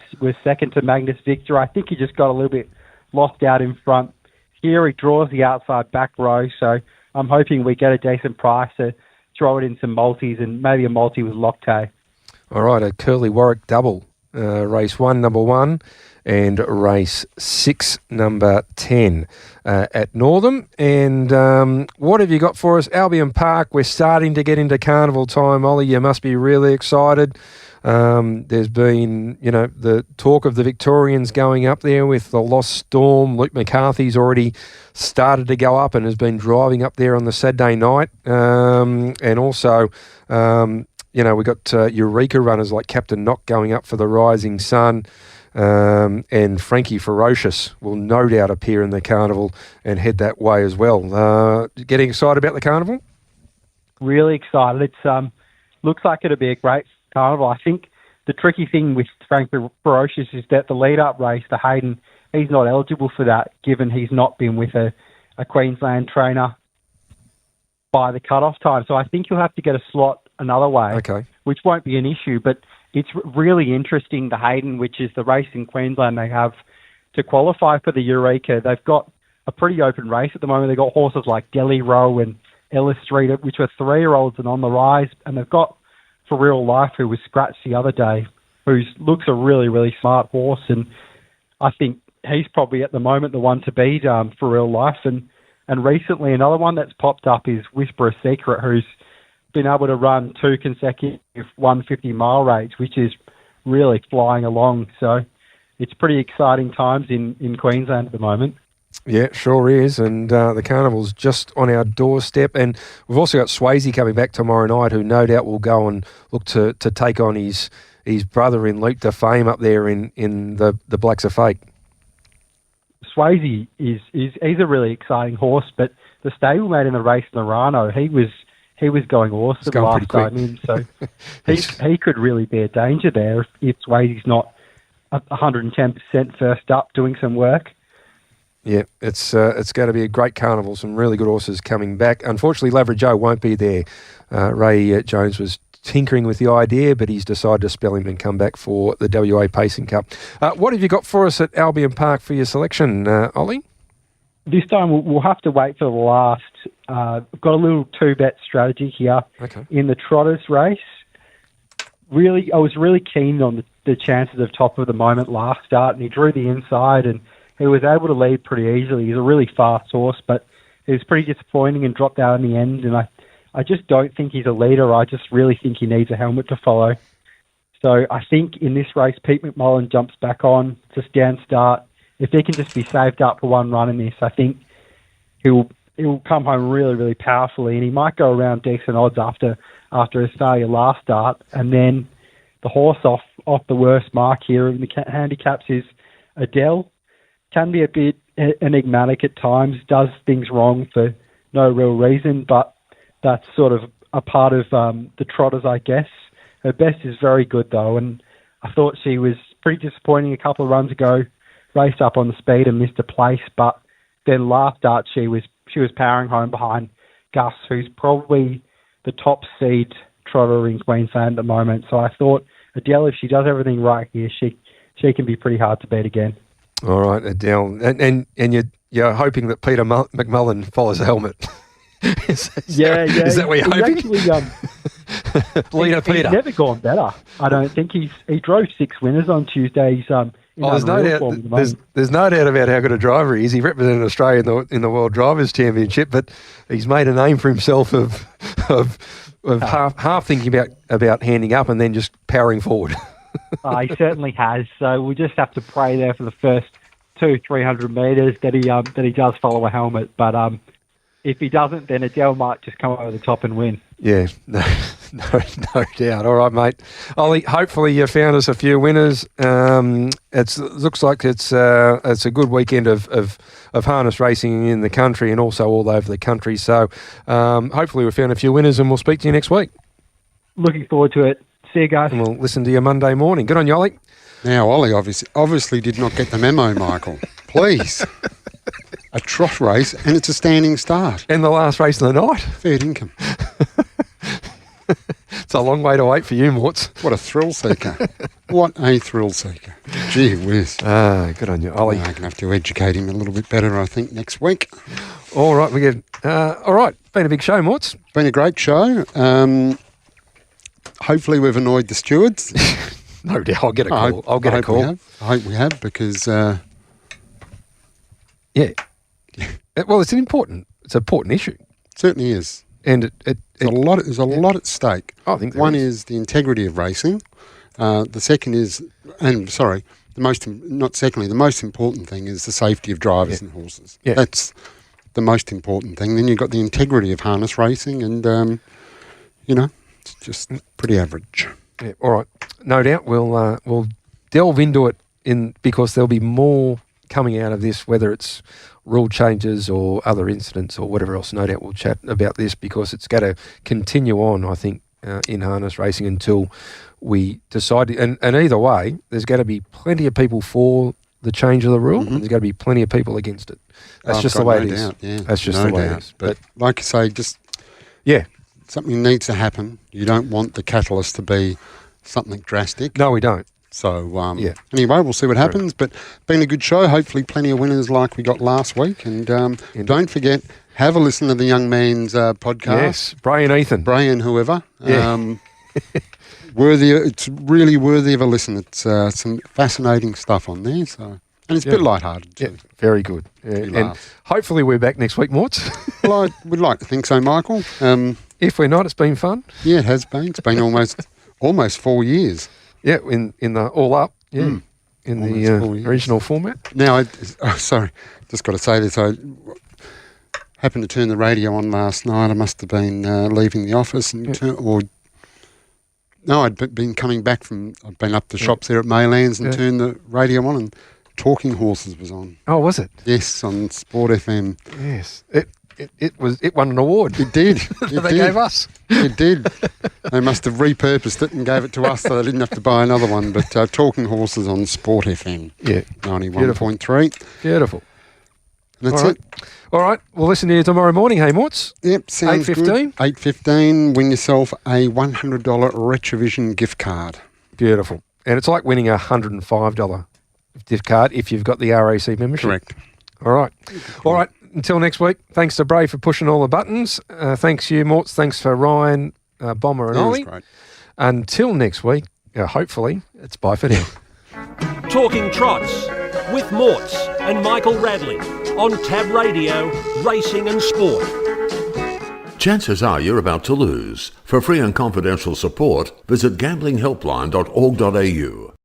second to Magnus Victor. I think he just got a little bit lost out in front. Here he draws the outside back row, so I'm hoping we get a decent price to throw it in some multis, and maybe a multi with Locktay. All right, a Curly Warwick double. Race 1, number 1, and race 6, number 10 at Northam. And what have you got for us? Albion Park, we're starting to get into carnival time. Ollie, you must be really excited. There's been, the talk of the Victorians going up there with the Lost Storm. Luke McCarthy's already started to go up and has been driving up there on the Saturday night. And also, we've got Eureka runners like Captain Knock going up for the Rising Sun. And Frankie Ferocious will no doubt appear in the carnival and head that way as well. Getting excited about the carnival? Really excited. It's looks like it'll be a great carnival. I think the tricky thing with Frank Ferocious is that the lead-up race, the Hayden, he's not eligible for that, given he's not been with a Queensland trainer by the cut-off time. So I think you'll have to get a slot another way, which won't be an issue. But it's really interesting, the Hayden, which is the race in Queensland they have to qualify for the Eureka. They've got a pretty open race at the moment. They've got horses like Delhi Row and Ellis Street, which are 3-year-olds and on the rise. And they've got For Real Life, who was scratched the other day, who looks a really, really smart horse. And I think he's probably at the moment the one to beat For Real Life. And recently another one that's popped up is Whisper a Secret, who's been able to run 2 consecutive 150-mile rates, which is really flying along. So it's pretty exciting times in Queensland at the moment. Yeah, sure is. And the carnival's just on our doorstep. And we've also got Swayze coming back tomorrow night, who no doubt will go and look to take on his brother in Luke to fame up there in the Blacks of Fate. Swayze he's a really exciting horse, but the stablemate in the race, Narano, he was going awesome last time in, so he could really be a danger there if Swayze's not 110% first up doing some work. Yeah, it's going to be a great carnival. Some really good horses coming back. Unfortunately, Lavra Joe won't be there. Ray Jones was tinkering with the idea, but he's decided to spell him and come back for the WA Pacing Cup. What have you got for us at Albion Park for your selection, Ollie? This time we'll have to wait for the last. I've got a little 2-bet strategy here in the Trotters race. Really, I was really keen on the chances of top of the moment last start, and he drew the inside, and he was able to lead pretty easily. He's a really fast horse, but it was pretty disappointing and dropped out in the end, and I just don't think he's a leader. I just really think he needs a helmet to follow. So I think in this race, Pete McMullen jumps back on. It's a stand start. If he can just be saved up for one run in this, I think he'll come home really, really powerfully, and he might go around decent odds after his failure last start. And then the horse off the worst mark here in the handicaps is Adele. Can be a bit enigmatic at times, does things wrong for no real reason, but that's sort of a part of the Trotters, I guess. Her best is very good, though, and I thought she was pretty disappointing a couple of runs ago. Raced up on the speed and missed a place, but then last start she was powering home behind Gus, who's probably the top seed trotter in Queensland at the moment. So I thought Adele, if she does everything right here, she can be pretty hard to beat again. All right, Adele, and you're hoping that Peter McMullen follows a helmet. Is that what you're hoping? Actually, Peter. He's never gone better. I don't think he drove 6 winners on Tuesday. There's no doubt about how good a driver he is. He represented Australia in the World Drivers' Championship, but he's made a name for himself of half thinking about handing up and then just powering forward. He certainly has. So we'll just have to pray there for the first 200-300 metres that he does follow a helmet. But if he doesn't, then Adele might just come over the top and win. Yeah, no doubt. All right, mate. Ollie, hopefully you found us a few winners. It looks like it's a good weekend of harness racing in the country and also all over the country. So hopefully we found a few winners, and we'll speak to you next week. Looking forward to it. See you guys. And we'll listen to you Monday morning. Good on you, Ollie. Now, Ollie obviously did not get the memo, Michael. Please. A trot race, and it's a standing start. And the last race of the night. Fair income. It's a long way to wait for you, Morts. What a thrill seeker. What a thrill seeker. Gee whiz. Good on you, Ollie. I'm going to have to educate him a little bit better, I think, next week. All right, all right. Been a big show, Morts. Been a great show. Hopefully we've annoyed the stewards. No doubt. I'll get a call. I'll get a call. I hope we have, because... yeah. Well, it's an important issue. Certainly is. And there's a lot at stake. I think one is the integrity of racing. The second is, the most important thing is the safety of drivers and horses. Yeah. That's the most important thing. Then you've got the integrity of harness racing, and it's just pretty average. Yeah. All right. No doubt we'll delve into it because there'll be more coming out of this, whether it's rule changes or other incidents or whatever else. No doubt we'll chat about this because it's going to continue on, I think, in harness racing until we decide. And either way, there's going to be plenty of people for the change of the rule, and there's going to be plenty of people against it. That's just the way it is. Yeah. That's just the way it is. But like you say, something needs to happen. You don't want the catalyst to be something drastic. No, we don't. So, anyway, we'll see what happens. But been a good show. Hopefully plenty of winners like we got last week. And don't forget, have a listen to the young man's podcast. Yes, Brian Ethan. Brian whoever. Yeah. It's really worthy of a listen. It's some fascinating stuff on there. So, and it's a bit lighthearted too. Yeah, very good. And hopefully we're back next week, Morts. Well, I would like to think so, Michael. If we're not, it's been fun. Yeah, it has been. It's been almost 4 years. Yeah, in the all up, in the original format. Now, sorry, just got to say this. I happened to turn the radio on last night. I must have been leaving the office I'd been coming back I'd been up to shops there at Maylands and turned the radio on, and Talking Horses was on. Oh, was it? Yes, on Sport FM. Yes, it won an award. It did. They gave us. It did. They must have repurposed it and gave it to us, so they didn't have to buy another one. But Talking Horses on Sport FM. Yeah, 91.3. Beautiful. That's All right. it. All right. We'll listen to you tomorrow morning. Hey, Morts. Yep, sounds 8:15? good. 8:15, win yourself a $100 Retrovision gift card. Beautiful. And it's like winning a $105 gift card if you've got the RAC membership. Correct. All right. All right. Until next week, thanks to Bray for pushing all the buttons. Thanks you, Morts. Thanks for Ryan, Bomber and Yeah, it was Ollie. great. Until next week, hopefully, it's bye for now. Talking Trots with Morts and Michael Radley on Tab Radio, Racing and Sport. Chances are you're about to lose. For free and confidential support, visit gamblinghelpline.org.au.